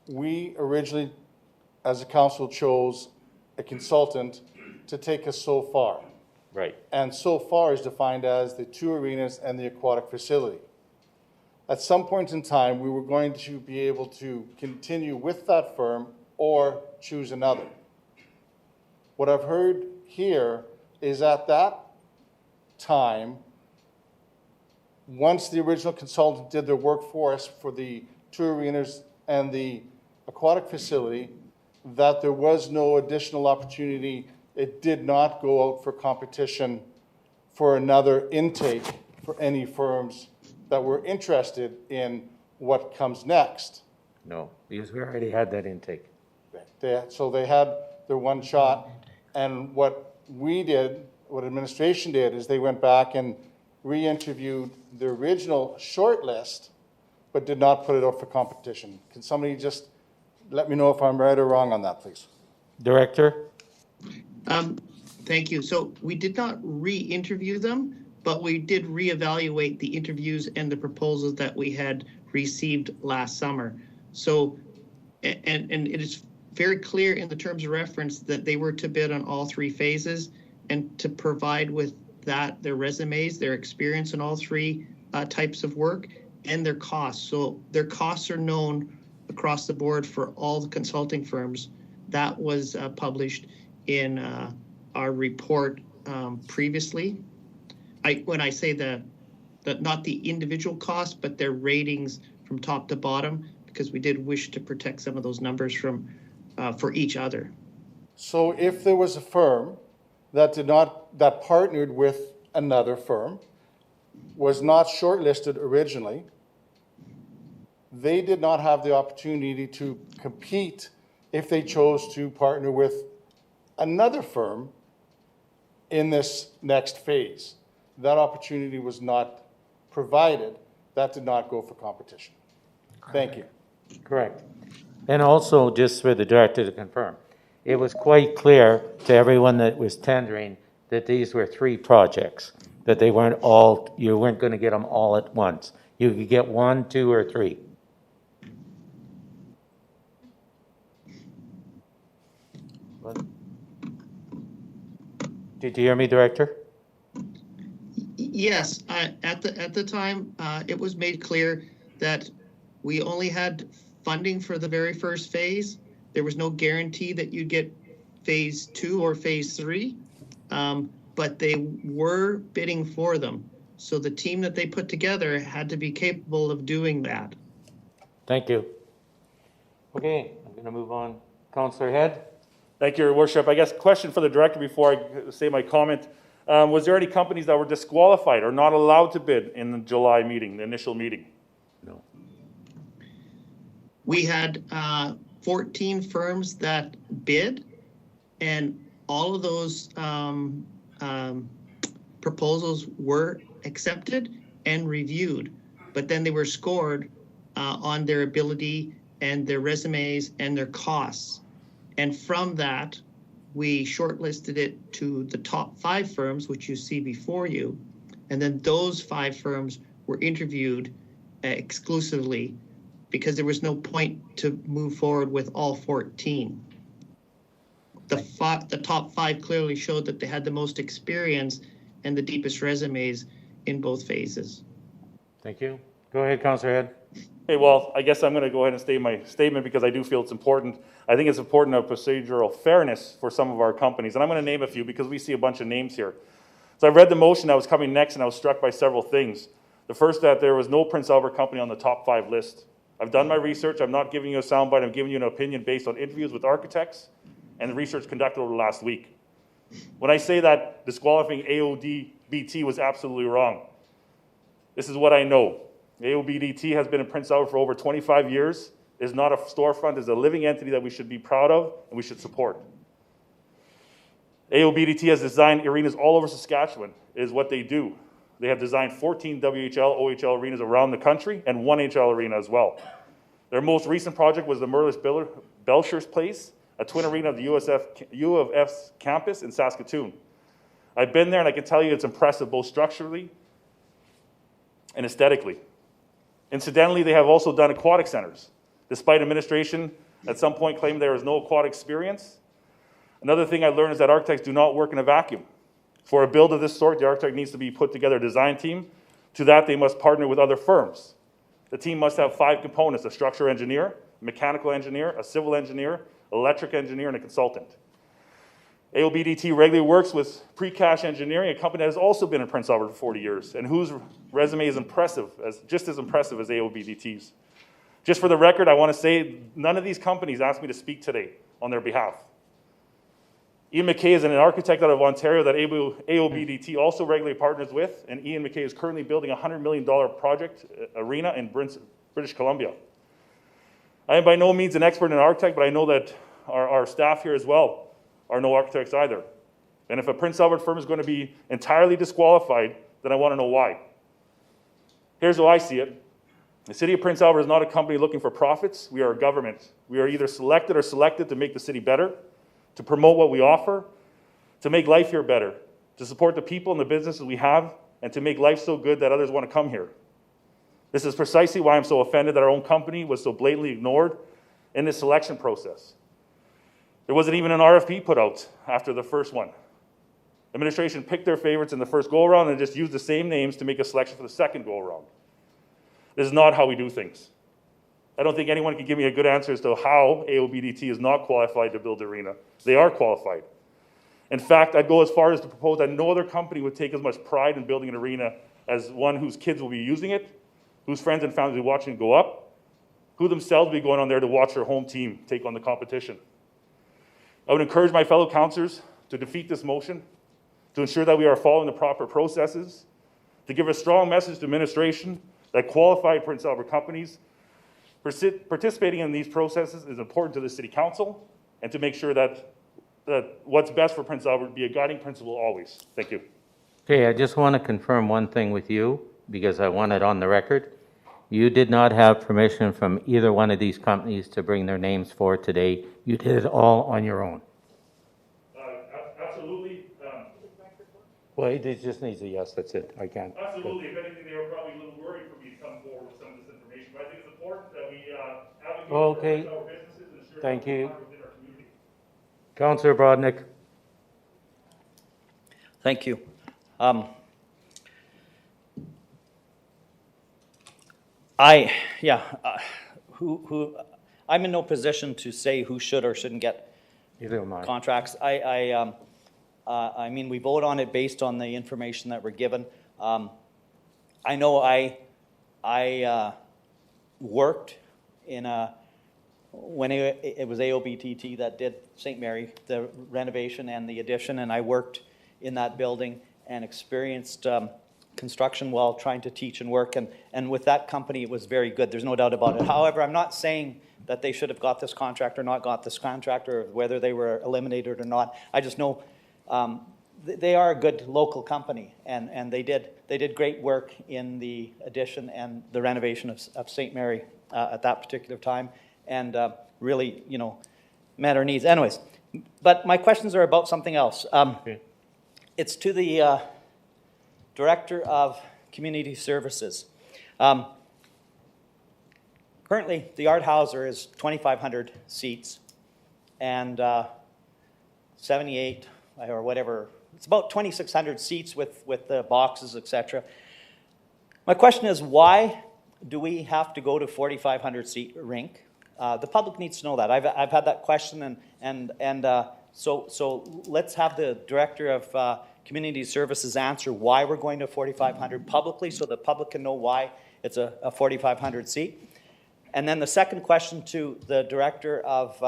we originally, as a council, chose a consultant to take us so far. Right. And so far is defined as the 2 arenas and the aquatic facility. At some point in time, we were going to be able to continue with that firm or choose another. What I've heard here is at that time, once the original consultant did their work for us for the 2 arenas and the aquatic facility, that there was no additional opportunity. It did not go out for competition for another intake for any firms that were interested in what comes next. No, because we already had that intake. So they had their one shot, and what we did, what administration did, is they went back and re-interviewed the original short list, but did not put it out for competition. Can somebody just let me know if I'm right or wrong on that, please? Director? Thank you. So we did not re-interview them, but we did reevaluate the interviews and the proposals that we had received last summer. So, and it is very clear in the terms of reference that they were to bid on all 3 phases and to provide with that their resumes, their experience in all 3 types of work, and their costs. So their costs are known across the board for all the consulting firms. That was published in our report previously. When I say not the individual costs, but their ratings from top to bottom, because we did wish to protect some of those numbers from for each other. So if there was a firm that partnered with another firm, was not shortlisted originally, they did not have the opportunity to compete if they chose to partner with another firm in this next phase. That opportunity was not provided. That did not go for competition. Thank you. Correct. And also, just for the director to confirm, it was quite clear to everyone that was tendering that these were 3 projects, that they weren't all, you weren't going to get them all at once. You could get 1, 2, or 3. What? Did you hear me, Director? Yes, at the time, it was made clear that we only had funding for the very first phase. There was no guarantee that you'd get phase 2 or phase 3, but they were bidding for them. So the team that they put together had to be capable of doing that. Thank you. Okay, I'm going to move on. Councillor Head? Thank you, Your Worship. I guess question for the director before I say my comment. Was there any companies that were disqualified or not allowed to bid in the July meeting, the initial meeting? No. We had 14 firms that bid, and all of those proposals were accepted and reviewed, but then they were scored on their ability and their resumes and their costs. And from that, we shortlisted it to the top 5 firms, which you see before you. And then those 5 firms were interviewed exclusively because there was no point to move forward with all 14. The top 5 clearly showed that they had the most experience and the deepest resumes in both phases. Thank you. Go ahead, Councillor Head. Hey, well, I guess I'm going to go ahead and state my statement because I do feel it's important. I think it's important to have procedural fairness for some of our companies. And I'm going to name a few because we see a bunch of names here. So I read the motion that was coming next and I was struck by several things. The first, that there was no Prince Albert company on the top 5 list. I've done my research. I'm not giving you a soundbite. I'm giving you an opinion based on interviews with architects and the research conducted over the last week. When I say that disqualifying AOBDT was absolutely wrong, this is what I know. AOBDT has been in Prince Albert for over 25 years. It is not a storefront. It is a living entity that we should be proud of and we should support. AOBDT has designed arenas all over Saskatchewan. It is what they do. They have designed 14 WHL, OHL arenas around the country and 1 HL arena as well. Their most recent project was the Merlis Belcher's Place, a twin arena of the U of F's campus in Saskatoon. I've been there and I can tell you it's impressive both structurally and aesthetically. Incidentally, they have also done aquatic centers, despite administration at some point claiming there is no aquatic experience. Another thing I learned is that architects do not work in a vacuum. For a build of this sort, the architect needs to be put together a design team. To that, they must partner with other firms. The team must have 5 components: a structural engineer, a mechanical engineer, a civil engineer, electric engineer, and a consultant. AOBDT regularly works with Precast Engineering, a company that has also been in Prince Albert for 40 years and whose resume is impressive, just as impressive as AOBDT's. Just for the record, I want to say none of these companies asked me to speak today on their behalf. Ian McKay is an architect out of Ontario that AOBDT also regularly partners with, and Ian McKay is currently building a $100 million project arena in British Columbia. I am by no means an expert in architect, but I know that our staff here as well are no architects either. And if a Prince Albert firm is going to be entirely disqualified, then I want to know why. Here's how I see it. The City of Prince Albert is not a company looking for profits. We are a government. We are either selected or selected to make the city better, to promote what we offer, to make life here better, to support the people and the businesses we have, and to make life so good that others want to come here. This is precisely why I'm so offended that our own company was so blatantly ignored in this selection process. There wasn't even an RFP put out after the first one. Administration picked their favorites in the first go-around and just used the same names to make a selection for the second go-around. This is not how we do things. I don't think anyone can give me a good answer as to how AOBDT is not qualified to build the arena. They are qualified. In fact, I'd go as far as to propose that no other company would take as much pride in building an arena as one whose kids will be using it, whose friends and families will be watching it go up, who themselves will be going on there to watch their home team take on the competition. I would encourage my fellow councillors to defeat this motion, to ensure that we are following the proper processes, to give a strong message to administration that qualified Prince Albert companies participating in these processes is important to the City Council, and to make sure that what's best for Prince Albert be a guiding principle always. Thank you. Okay, I just want to confirm one thing with you, because I want it on the record. You did not have permission from either one of these companies to bring their names forward today. You did it all on your own. Absolutely. Well, it just needs a yes, that's it. I can't. Absolutely. If anything, they were probably a little worried for me to come forward with some of this information. But I think it's important that we advocate Okay. for our businesses and ensure Thank that you. we are within our community. Councillor Brodnick. Thank you. I'm in no position to say who should or shouldn't get Either of mine. contracts. I mean, we vote on it based on the information that we're given. I know I worked in when it was AOBDT that did St. Mary, the renovation and the addition, and I worked in that building and experienced construction while trying to teach and work, and with that company it was very good, there's no doubt about it. However, I'm not saying that they should have got this contract or not got this contract, or whether they were eliminated or not. I just know they are a good local company, and they did great work in the addition and the renovation of St. Mary at that particular time, and really, met our needs. Anyways, but my questions are about something else. Okay. It's to the Director of Community Services. Currently, the Art Hauser is 2,500 seats, and 78 or whatever. It's about 2,600 seats with the boxes, etc. My question is, why do we have to go to 4,500 seat rink? The public needs to know that. I've had that question, so let's have the Director of Community Services answer why we're going to 4,500 publicly, so the public can know why it's a 4,500 seat. And then the second question to the Director of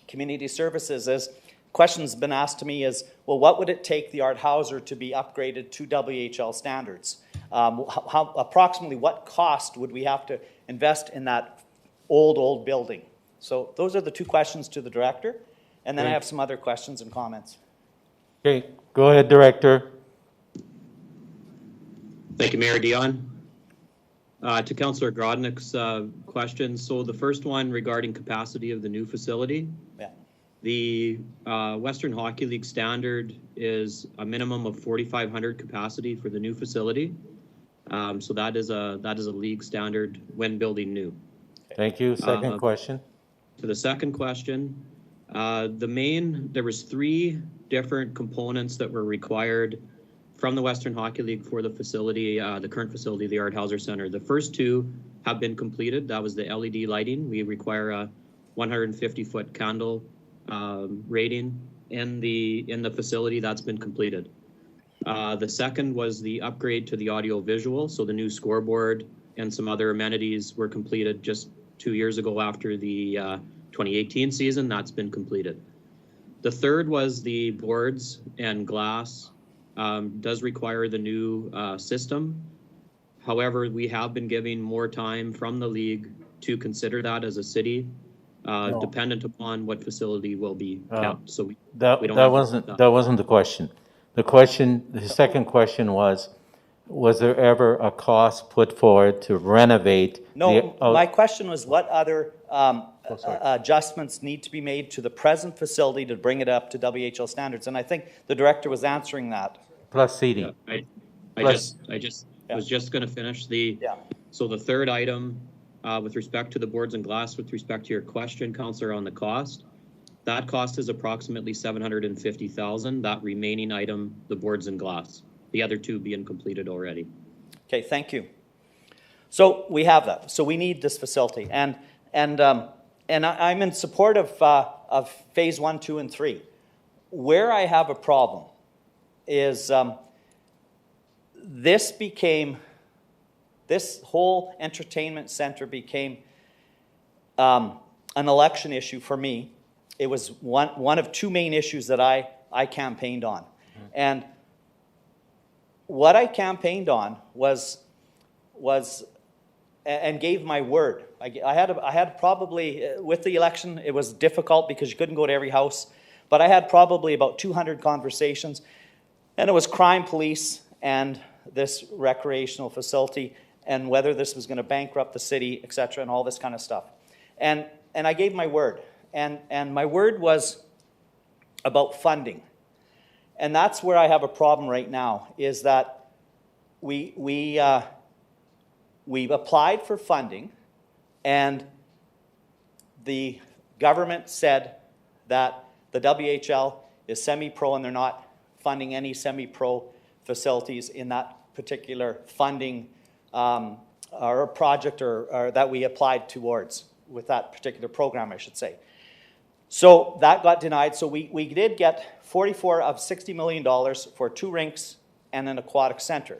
Community Services is, question's been asked to me is, well, what would it take the Art Hauser to be upgraded to WHL standards? Approximately what cost would we have to invest in that old building? So those are the two questions to the Director, and then I have some other questions and comments. Okay, go ahead, Director. Thank you, Mayor Dion. To Councillor Grodnick's questions, so the first one regarding capacity of the new facility. Yeah. The Western Hockey League standard is a minimum of 4,500 capacity for the new facility. So that is a league standard when building new. Thank you. Second question. To the second question, there was 3 different components that were required from the Western Hockey League for the facility, the current facility, the Art Hauser Center. The first 2 have been completed. That was the LED lighting. We require a 150-foot candle rating in the facility. That's been completed. The second was the upgrade to the audio visual. So the new scoreboard and some other amenities were completed just 2 years ago after the 2018 season. That's been completed. The third was the boards and glass. Does require the new system. However, we have been giving more time from the league to consider that as a city, dependent upon what facility will be kept. So we don't. That wasn't the question. The second question was there ever a cost put forward to renovate? No, my question was, what other adjustments need to be made to the present facility to bring it up to WHL standards? And I think the Director was answering that. Plus seating. Yeah, I was just going to finish So the third item, with respect to the boards and glass, with respect to your question, Councillor, on the cost, that cost is approximately $750,000. That remaining item, the boards and glass, the other 2 being completed already. Okay, thank you. So we have that. So we need this facility, and I'm in support of phase 1, 2, and 3. Where I have a problem is this whole entertainment center became an election issue for me. It was one of 2 main issues that I campaigned on. And what I campaigned on was and gave my word. I had probably, with the election, it was difficult because you couldn't go to every house, but I had probably about 200 conversations, and it was crime, police, and this recreational facility, and whether this was going to bankrupt the city, etc., and all this kind of stuff. And I gave my word, and my word was about funding. And that's where I have a problem right now, is that we applied for funding, and the government said that the WHL is semi-pro and they're not funding any semi-pro facilities in that particular funding or project or that we applied towards with that particular program, I should say. So that got denied. So we did get $44 of $60 million for 2 rinks and an aquatic center.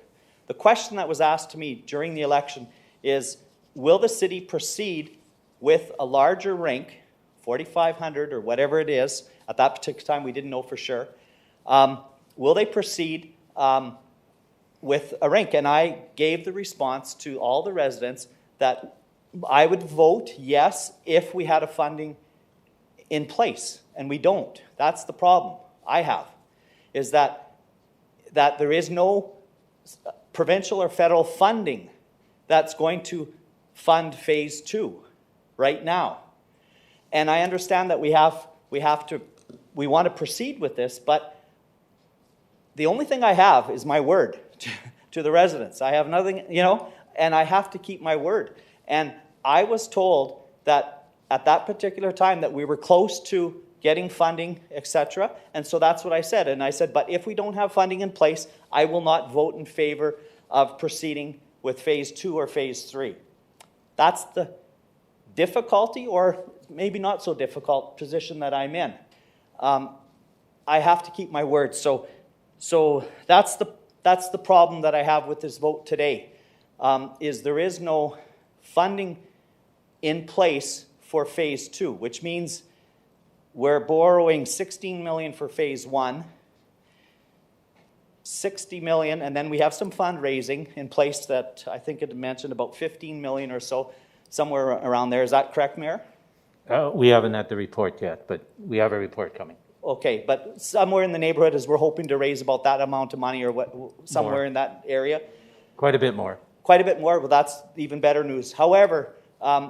The question that was asked to me during the election is, will the city proceed with a larger rink, 4,500 or whatever it is? At that particular time, we didn't know for sure. Will they proceed with a rink? And I gave the response to all the residents that I would vote yes if we had a funding in place, and we don't. That's the problem I have. is that there is no provincial or federal funding that's going to fund phase 2 right now. And I understand that we want to proceed with this, but the only thing I have is my word to the residents. I have nothing, and I have to keep my word. And I was told that at that particular time that we were close to getting funding, etc. And so that's what I said. And I said, but if we don't have funding in place, I will not vote in favor of proceeding with phase 2 or phase 3. That's the difficulty, or maybe not so difficult, position that I'm in. I have to keep my word. So that's the problem that I have with this vote today, is there is no funding in place for phase 2, which means we're borrowing $16 million for phase 1, $60 million, and then we have some fundraising in place that I think it mentioned about $15 million or so, somewhere around there. Is that correct, Mayor? We haven't had the report yet, but we have a report coming. Okay, but somewhere in the neighborhood, as we're hoping to raise about that amount of money, or somewhere in that area. Quite a bit more. Quite a bit more, well, that's even better news. However,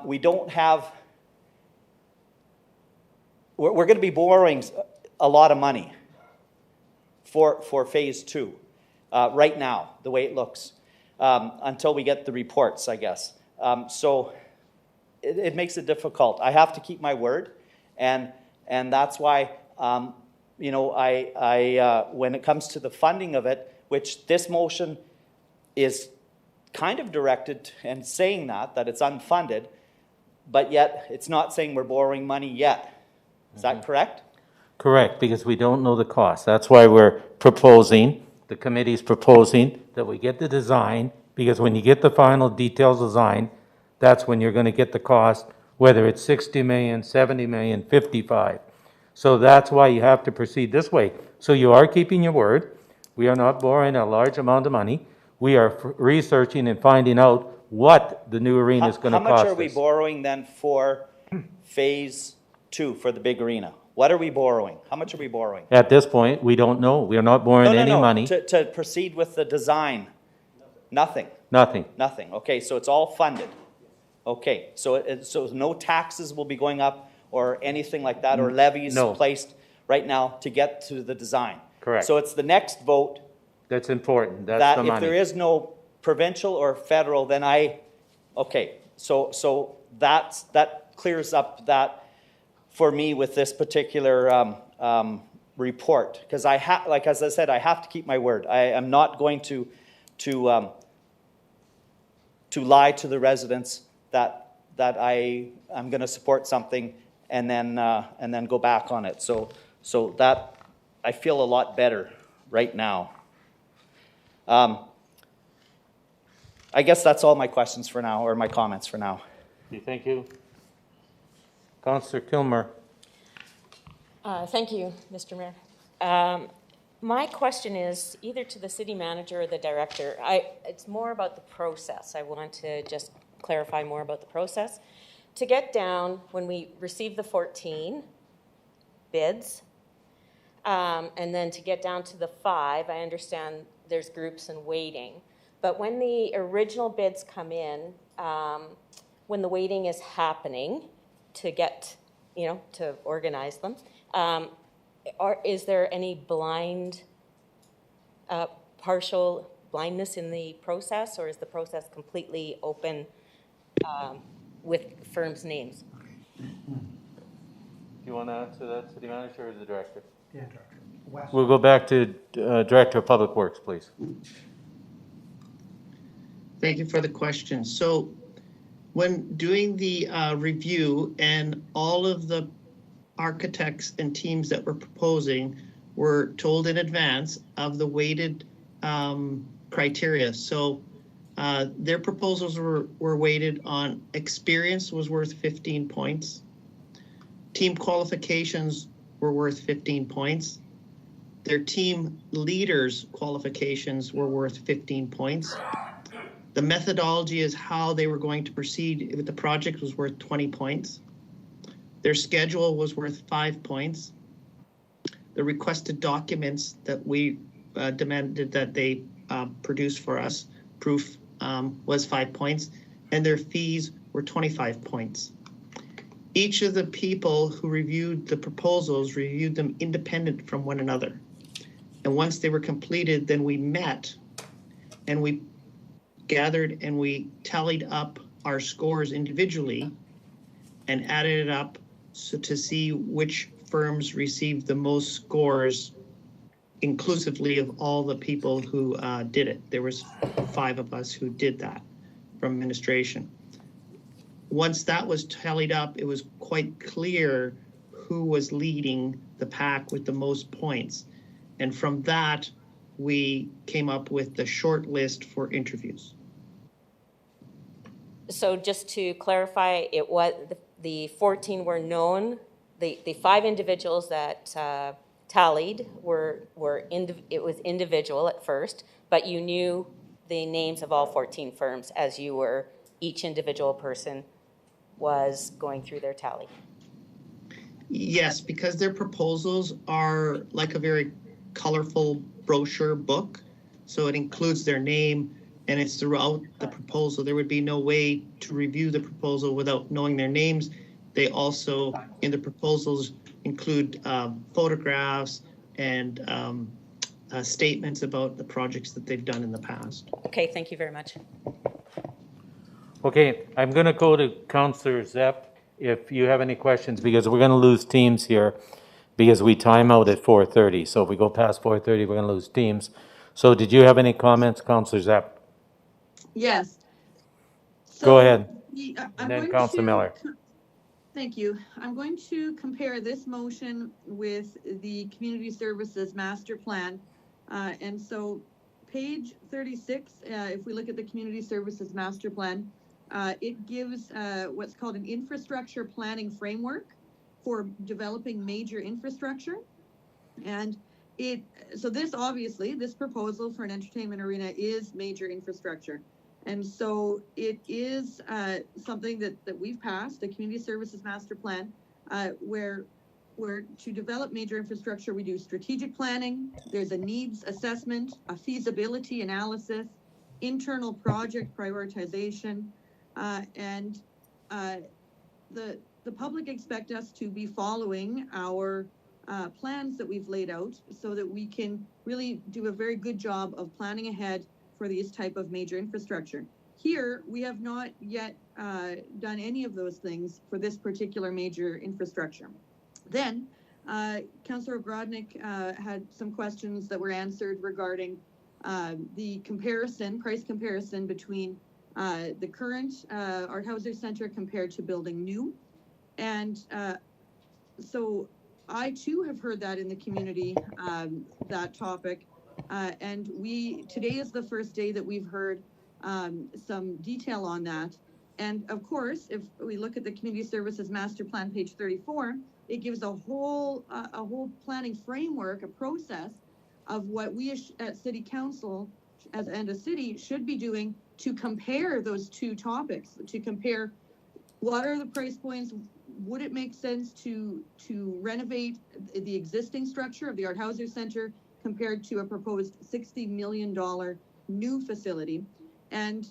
we don't have, we're going to be borrowing a lot of money for phase 2 right now, the way it looks, until we get the reports, I guess. So it makes it difficult. I have to keep my word, and that's why, when it comes to the funding of it, which this motion is kind of directed and saying that it's unfunded, but yet it's not saying we're borrowing money yet. Is that correct? Correct, because we don't know the cost. That's why we're proposing, the committee's proposing, that we get the design, because when you get the final details design, that's when you're going to get the cost, whether it's 60 million, 70 million, 55. So that's why you have to proceed this way. So you are keeping your word. We are not borrowing a large amount of money. We are researching and finding out what the new arena is going to cost us. How much are we borrowing then for phase 2 for the big arena? What are we borrowing? How much are we borrowing? At this point, we don't know. We are not borrowing any money. To proceed with the design? Nothing? Nothing. Nothing. Okay, so it's all funded. Okay, so no taxes will be going up or anything like that, or levies placed right now to get to the design? Correct. So it's the next vote. That's important. That's that the money. If there is no provincial or federal, then so that clears up that for me with this particular report, because as I said, I have to keep my word. I am not going to lie to the residents that I'm going to support something and then go back on it. So that I feel a lot better right now. I guess that's all my questions for now, or my comments for now. Thank you. Councillor Kilmer. Thank you, Mr. Mayor. My question is either to the city manager or the director. It's more about the process. I want to just clarify more about the process. To get down, when we received the 14 bids, and then to get down to the 5, I understand there's groups and waiting. But when the original bids come in, when the waiting is happening to get, to organize them, is there any partial blindness in the process, or is the process completely open with firms' names? Do you want to answer that, city manager, or the director? Yeah, director. We'll go back to Director of Public Works, please. Thank you for the question. So when doing the review, and all of the architects and teams that were proposing were told in advance of the weighted criteria. So their proposals were weighted on experience was worth 15 points. Team qualifications were worth 15 points. Their team leaders' qualifications were worth 15 points. The methodology is how they were going to proceed with the project was worth 20 points. Their schedule was worth 5 points. the requested documents that we demanded that they produce for us, proof was 5 points, and their fees were 25 points. Each of the people who reviewed the proposals reviewed them independent from one another. And once they were completed, then we met and we gathered and we tallied up our scores individually and added it up so to see which firms received the most scores inclusively of all the people who did it. There was 5 of us who did that from administration. Once that was tallied up, it was quite clear who was leading the pack with the most points. And from that, we came up with the short list for interviews. So just to clarify, it was, the 14 were known, the 5 individuals that tallied it was individual at first, but you knew the names of all 14 firms as you were, each individual person was going through their tally. Yes, because their proposals are like a very colorful brochure book. So it includes their name and it's throughout the proposal. There would be no way to review the proposal without knowing their names. They also, in the proposals, include photographs and statements about the projects that they've done in the past. Okay, thank you very much. Okay, I'm going to go to Councillor Zepp if you have any questions, because we're going to lose teams here because we time out at 4:30. So if we go past 4:30, we're going to lose teams. So did you have any comments, Councillor Zepp? Yes. Go ahead. I'm And then going Councillor Miller. Thank you. I'm going to compare this motion with the Community Services Master Plan. And so page 36, if we look at the Community Services Master Plan, it gives what's called an infrastructure planning framework for developing major infrastructure. And so this obviously, this proposal for an entertainment arena is major infrastructure. And so it is something that we've passed, the Community Services Master Plan, where to develop major infrastructure, we do strategic planning, there's a needs assessment, a feasibility analysis, internal project prioritization, and the public expect us to be following our plans that we've laid out so that we can really do a very good job of planning ahead for these type of major infrastructure. Here, we have not yet done any of those things for this particular major infrastructure. Then, Councillor Ogrodnik had some questions that were answered regarding the price comparison between the current Art Hauser Center compared to building new. And so I too have heard that in the community, that topic. And today is the first day that we've heard some detail on that. And of course, if we look at the Community Services Master Plan, page 34, it gives a whole planning framework, a process of what we at City Council and a city should be doing to compare those two topics, to compare what are the price points. Would it make sense to renovate the existing structure of the Art Hauser Center compared to a proposed $60 million new facility? And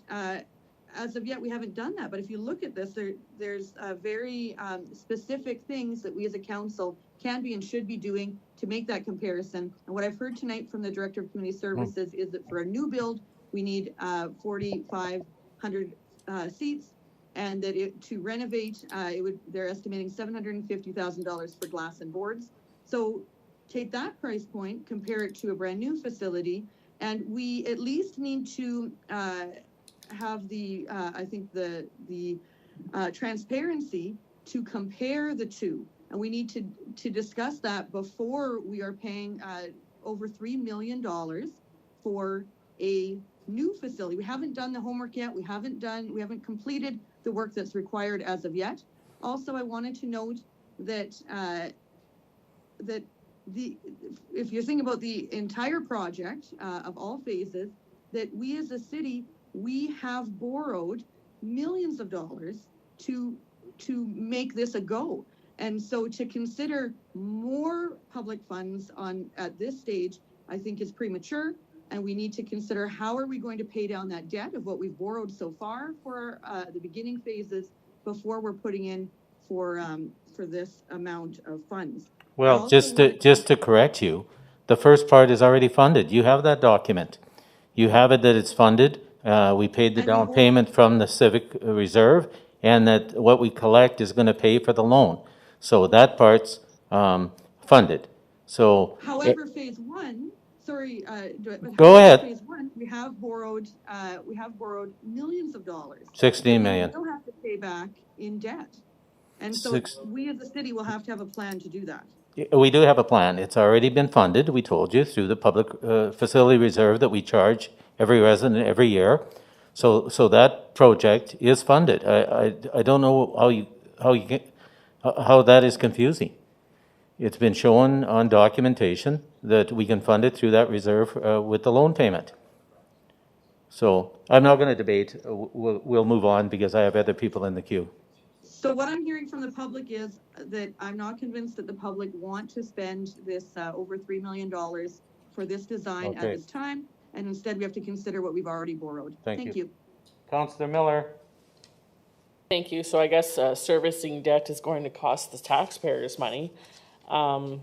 as of yet, we haven't done that. But if you look at this, there's very specific things that we as a council can be and should be doing to make that comparison. And what I've heard tonight from the Director of Community Services is that for a new build, we need 4,500 seats, and that to renovate, they're estimating $750,000 for glass and boards. So take that price point, compare it to a brand new facility, and we at least need to have I think the transparency to compare the two. And we need to discuss that before we are paying over $3 million for a new facility. We haven't done the homework yet. We haven't completed the work that's required as of yet. Also, I wanted to note that if you're thinking about the entire project of all phases, that we as a city, we have borrowed millions of dollars to make this a go. And so to consider more public funds at this stage, I think is premature. And we need to consider how are we going to pay down that debt of what we've borrowed so far for the beginning phases before we're putting in for this amount of funds. Well, just to correct you, the first part is already funded. You have that document. You have it that it's funded. We paid the down payment from the Civic Reserve, and that what we collect is going to pay for the loan. So that part's funded. So. However, phase one, sorry, Go ahead. Phase one, we have borrowed millions of dollars. 16 million. We still have to pay back in debt. And so we as a city will have to have a plan to do that. We do have a plan. It's already been funded, we told you, through the public facility reserve that we charge every resident every year. So that project is funded. I don't know how that is confusing. It's been shown on documentation that we can fund it through that reserve with the loan payment. So I'm not going to debate. We'll move on because I have other people in the queue. So what I'm hearing from the public is that I'm not convinced that the public want to spend this over $3 million for this design at this time. And instead we have to consider what we've already borrowed. Thank you. Councillor Miller. Thank you. So I guess servicing debt is going to cost the taxpayers money. I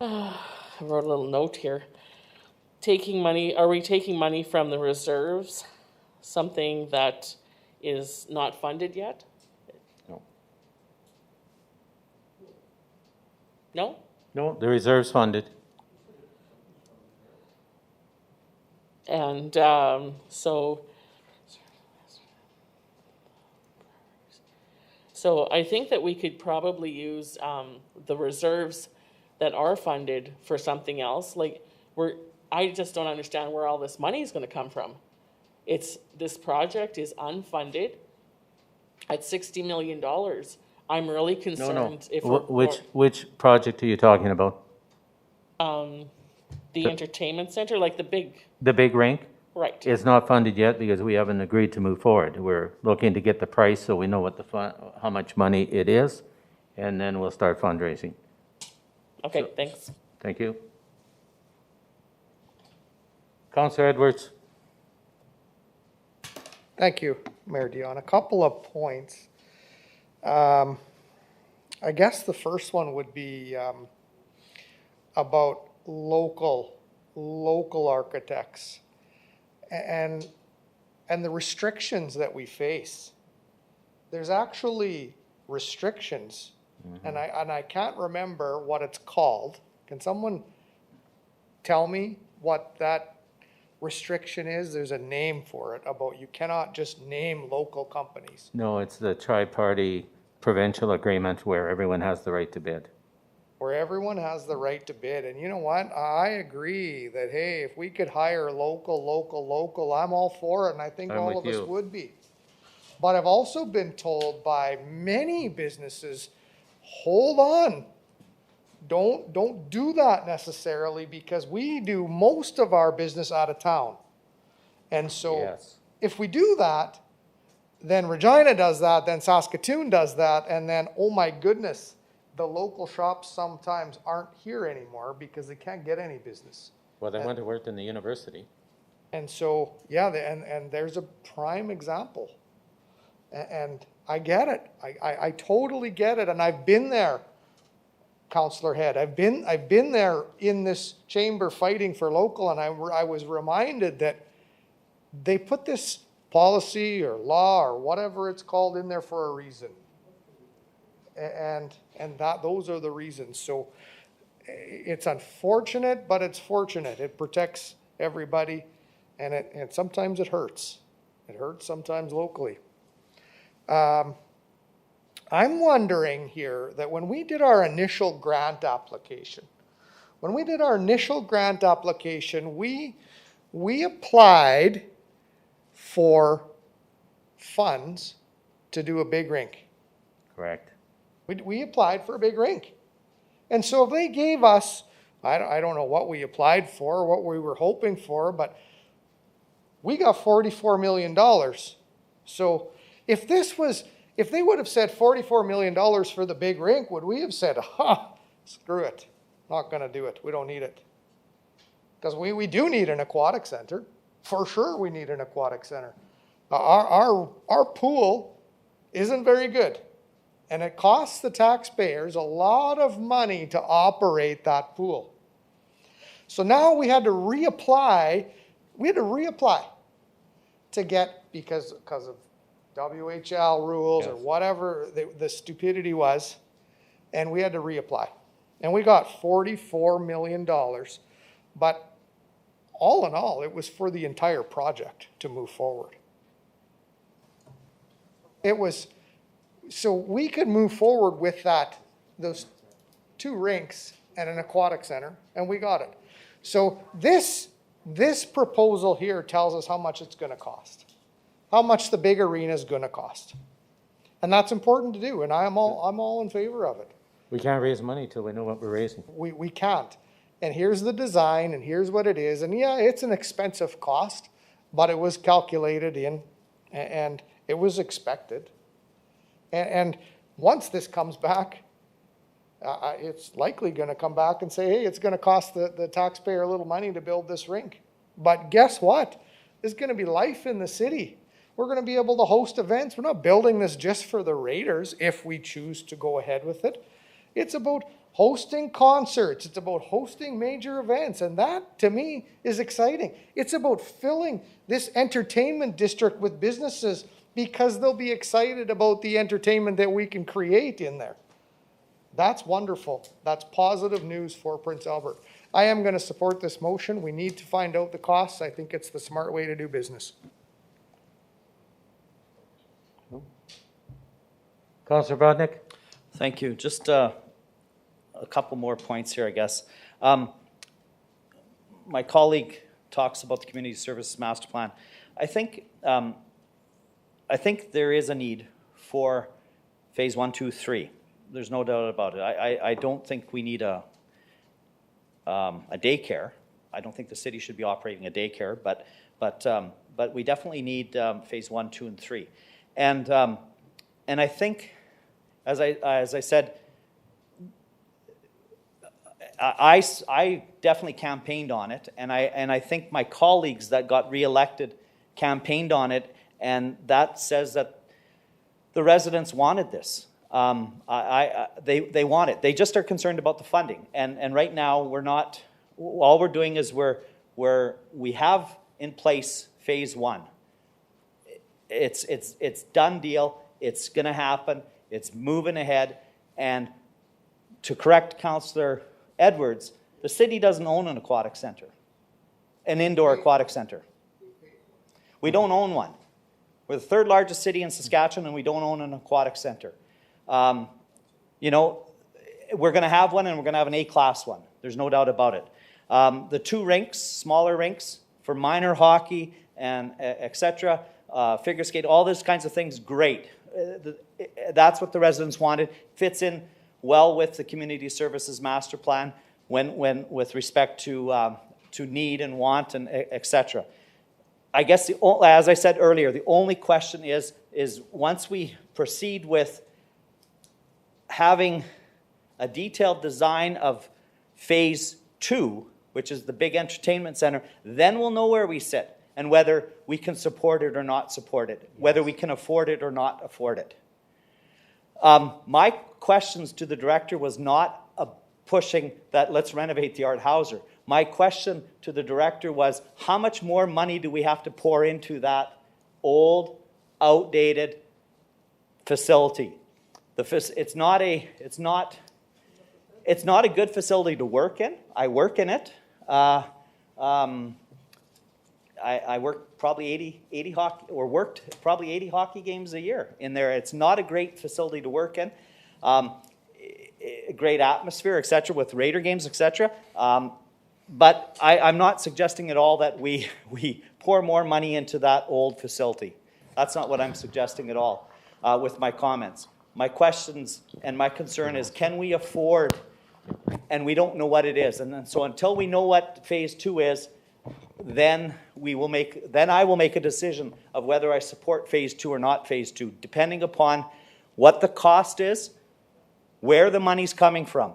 wrote a little note here. Are we taking money from the reserves? Something that is not funded yet? No. No? No, the reserve's funded. And so I think that we could probably use the reserves that are funded for something else. Like I just don't understand where all this money is going to come from. This project is unfunded at $60 million. I'm really concerned. Which project are you talking about? The entertainment center, like the big rink? Right. It's not funded yet because we haven't agreed to move forward. We're looking to get the price so we know what how much money it is, and then we'll start fundraising. Okay, thanks. Thank you. Councillor Edwards. Thank you, Mayor Dion. A couple of points. I guess the first one would be about local architects and the restrictions that we face. There's actually restrictions, and I can't remember what it's called. Can someone tell me what that restriction is? There's a name for it about you cannot just name local companies. No, it's the tri-party provincial agreement where everyone has the right to bid. Where everyone has the right to bid. And you know what? I agree that, hey, if we could hire local, I'm all for it, and I think all of us would be. But I've also been told by many businesses, hold on. Don't do that necessarily because we do most of our business out of town. And so if we do that, then Regina does that, then Saskatoon does that, and then, oh my goodness, the local shops sometimes aren't here anymore because they can't get any business. Well, they went to work in the university. And so, yeah, and there's a prime example. And I get it. I totally get it. And I've been there, Councillor Head. I've been there in this chamber fighting for local, and I was reminded that they put this policy or law or whatever it's called in there for a reason. And those are the reasons. So it's unfortunate, but it's fortunate. It protects everybody, and sometimes it hurts. It hurts sometimes locally. I'm wondering here that when we did our initial grant application, we applied for funds to do a big rink. Correct. We applied for a big rink. And so they gave us, I don't know what we applied for, what we were hoping for, but we got $44 million. So If they would have said $44 million for the big rink, would we have said, screw it, not gonna do it, we don't need it? Because we do need an aquatic center. For sure we need an aquatic center. Our pool isn't very good. And it costs the taxpayers a lot of money to operate that pool. So now we had to reapply to get, because of WHL rules or whatever the stupidity was, and we had to reapply. And we got $44 million. But all in all, it was for the entire project to move forward. It was, so we could move forward with those 2 rinks and an aquatic center, and we got it. So this proposal here tells us how much it's gonna cost, how much the big arena is gonna cost. And that's important to do, and I'm all in favor of it. We can't raise money till we know what we're raising. We can't. And here's the design, and here's what it is. And yeah, it's an expensive cost, but it was calculated in, and it was expected. And once this comes back, it's likely going to come back and say, hey, it's going to cost the taxpayer a little money to build this rink. But guess what? There's going to be life in the city. We're going to be able to host events. We're not building this just for the Raiders if we choose to go ahead with it. It's about hosting concerts. It's about hosting major events. And that, to me, is exciting. It's about filling this entertainment district with businesses because they'll be excited about the entertainment that we can create in there. That's wonderful. That's positive news for Prince Albert. I am going to support this motion. We need to find out the costs. I think it's the smart way to do business. Councillor Brodnick? Thank you. Just a couple more points here, I guess. My colleague talks about the Community Services Master Plan. I think there is a need for phase 1, 2, 3. There's no doubt about it. I don't think we need a daycare. I don't think the city should be operating a daycare, but we definitely need phase 1, 2, and 3. And I think, as I said, I definitely campaigned on it, and I think my colleagues that got reelected campaigned on it, and that says that the residents wanted this. They want it. They just are concerned about the funding, and right now we're not. All we're doing is we have in place phase 1. It's done deal. It's going to happen. It's moving ahead. And to correct Councillor Edwards, the city doesn't own an aquatic center, an indoor aquatic center. We don't own one. We're the 3rd largest city in Saskatchewan, and we don't own an aquatic center. You know, we're going to have one, and we're going to have an A-class one. There's no doubt about it. The 2 rinks, smaller rinks for minor hockey and etc., figure skate, all those kinds of things, great. That's what the residents wanted. Fits in well with the Community Services Master Plan when with respect to need and want and etc. I guess, as I said earlier, the only question is once we proceed with having a detailed design of phase 2, which is the big entertainment center, then we'll know where we sit and whether we can support it or not support it, whether we can afford it or not afford it. My questions to the director was not pushing that let's renovate the Art Hauser. My question to the director was, how much more money do we have to pour into that old, outdated facility? It's not a good facility to work in. I work in it. I work probably 80 hockey, or worked probably 80 hockey games a year in there. It's not a great facility to work in. Great atmosphere, etc., with Raider games, etc. But I'm not suggesting at all that we pour more money into that old facility. That's not what I'm suggesting at all with my comments. My questions and my concern is, can we afford, and we don't know what it is. And so until we know what phase 2 is, then I will make a decision of whether I support phase 2 or not phase 2, depending upon what the cost is, where the money's coming from.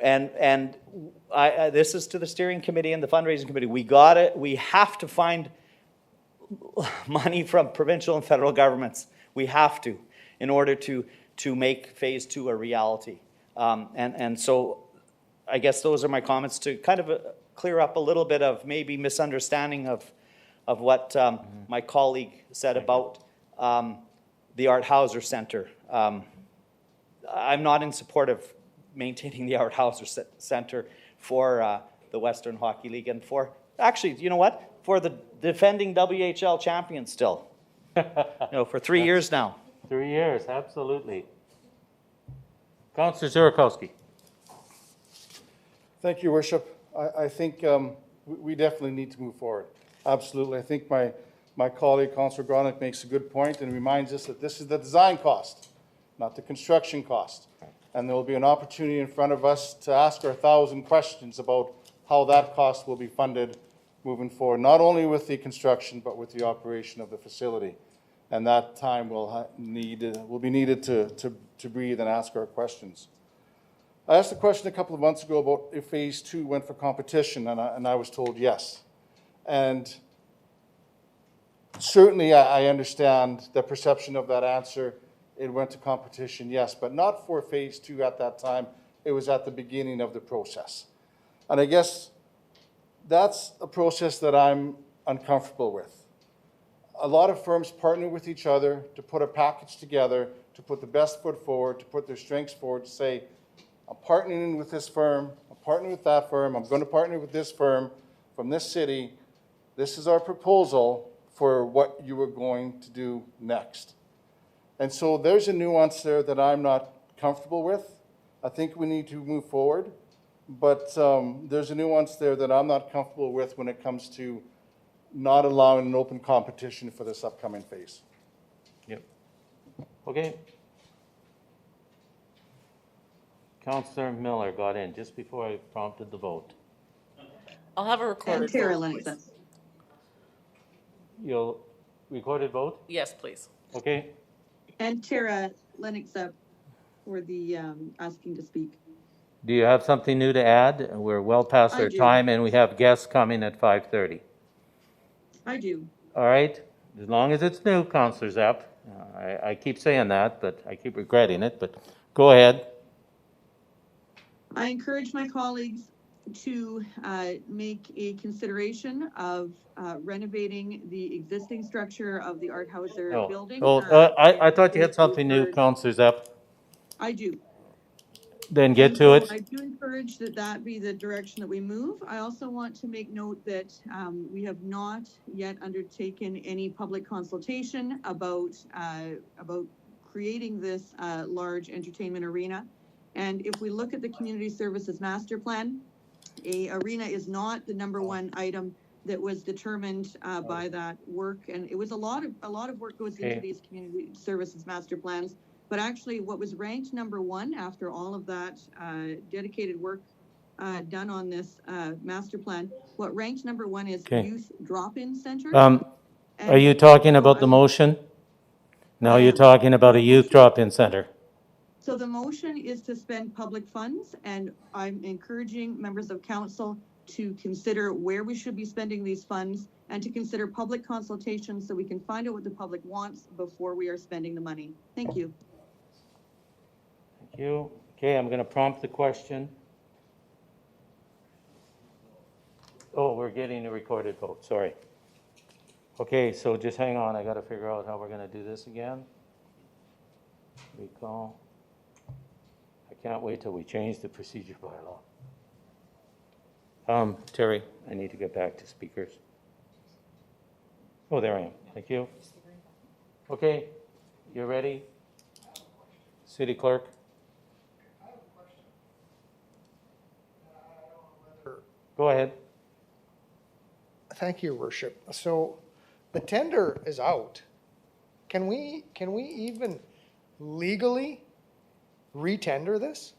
And this is to the steering committee and the fundraising committee. We have to find money from provincial and federal governments. We have to, in order to make phase 2 a reality. And so I guess those are my comments to kind of clear up a little bit of maybe misunderstanding of what my colleague said about the Art Hauser Center. I'm not in support of maintaining the Art Hauser Center for the Western Hockey League and for, actually, you know what? For the defending WHL champions still. For 3 years now. 3 years, absolutely. Councillor Zurikowski. Thank you, Worship. I think we definitely need to move forward. Absolutely. I think my colleague, Councillor Gronick, makes a good point and reminds us that this is the design cost, not the construction cost. And there will be an opportunity in front of us to ask our 1,000 questions about how that cost will be funded moving forward, not only with the construction, but with the operation of the facility. And that time will be needed to breathe and ask our questions. I asked a question a couple of months ago about if phase 2 went for competition, and I was told yes. And certainly I understand the perception of that answer. It went to competition, yes, but not for phase 2 at that time. It was at the beginning of the process. And I guess that's a process that I'm uncomfortable with. A lot of firms partner with each other to put a package together, to put the best foot forward, to put their strengths forward, to say, I'm partnering with this firm, I'm partnering with that firm, I'm going to partner with this firm from this city. This is our proposal for what you are going to do next. And so there's a nuance there that I'm not comfortable with. I think we need to move forward, but there's a nuance there that I'm not comfortable with when it comes to not allowing an open competition for this upcoming phase. Yep. Okay. Councillor Miller got in just before I prompted the vote. I'll have a recorded Tara vote, Lennox. please. You'll recorded vote? Yes, please. Okay. And Tara Lennox up for the asking to speak. Do you have something new to add? We're well past I our do. time and we have guests coming at 5:30. I do. All right, as long as it's new, Councillor Zapp. I keep saying that, but I keep regretting it, but go ahead. I encourage my colleagues to make a consideration of renovating the existing structure of the Art Hauser building. I thought you had something new, Councillor Zapp. I do. Then get to it. I do encourage that be the direction that we move. I also want to make note that we have not yet undertaken any public consultation about creating this large entertainment arena. And if we look at the community services master plan, a arena is not the #1 item that was determined by that work. And it was a lot of work goes into these community services master plans. But actually, what was ranked #1 after all of that dedicated work done on this master plan, what ranked #1 is youth drop-in centers. Are you talking about the motion? No, you're talking about a youth drop-in center. So the motion is to spend public funds, and I'm encouraging members of council to consider where we should be spending these funds and to consider public consultation so we can find out what the public wants before we are spending the money. Thank you. Thank you. Okay, I'm going to prompt the question. Oh, we're getting a recorded vote, sorry. Okay, so just hang on, I got to figure out how we're going to do this again. Recall. I can't wait till we change the procedure bylaw. Terry, I need to get back to speakers. Oh, there I am. Thank you. Okay, you ready? City Clerk? Go ahead. Thank you, Worship. So the tender is out. Can we even legally re-tender this?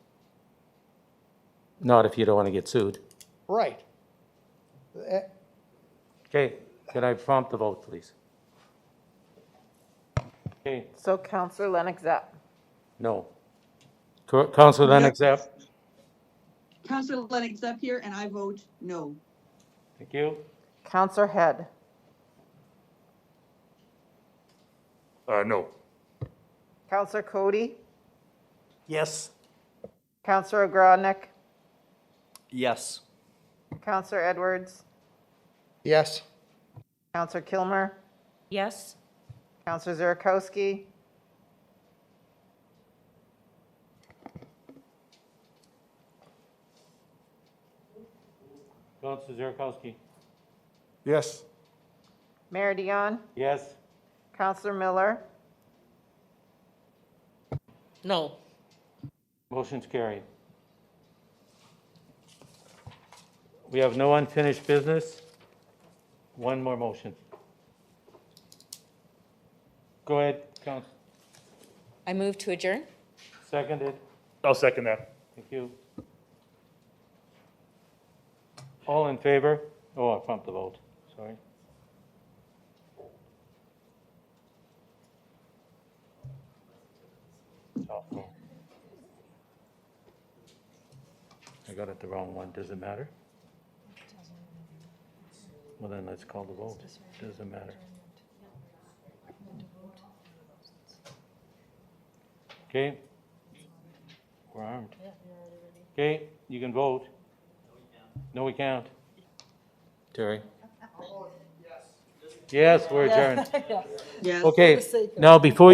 Not if you don't want to get sued. Right. Okay, can I prompt the vote, please? Okay, So Counselor Lennox Zapp. no. Councilor Lennox Zapp? Councillor Lennox up here, and I vote no. Thank you. Counselor Head. No. Counselor Cody. Yes. Counselor Agrodnik. Yes. Counselor Edwards. Yes. Counselor Kilmer. Yes? Counselor Zurikowski. Councilor Zurikowski? Yes. Mayor Dion. Yes. Counselor Miller. No. Motion's carried. We have no unfinished business. One more motion. Go ahead, Council. I move to adjourn? Seconded. I'll second that. Thank you. All in favor? Oh, I pumped the vote, sorry. Awful. I got it the wrong one, does it matter? Well, then let's call the vote, doesn't matter. Okay? We're armed. Okay, you can vote. No, we can't. Terry? Yes, we're adjourned. Yes. Okay, now before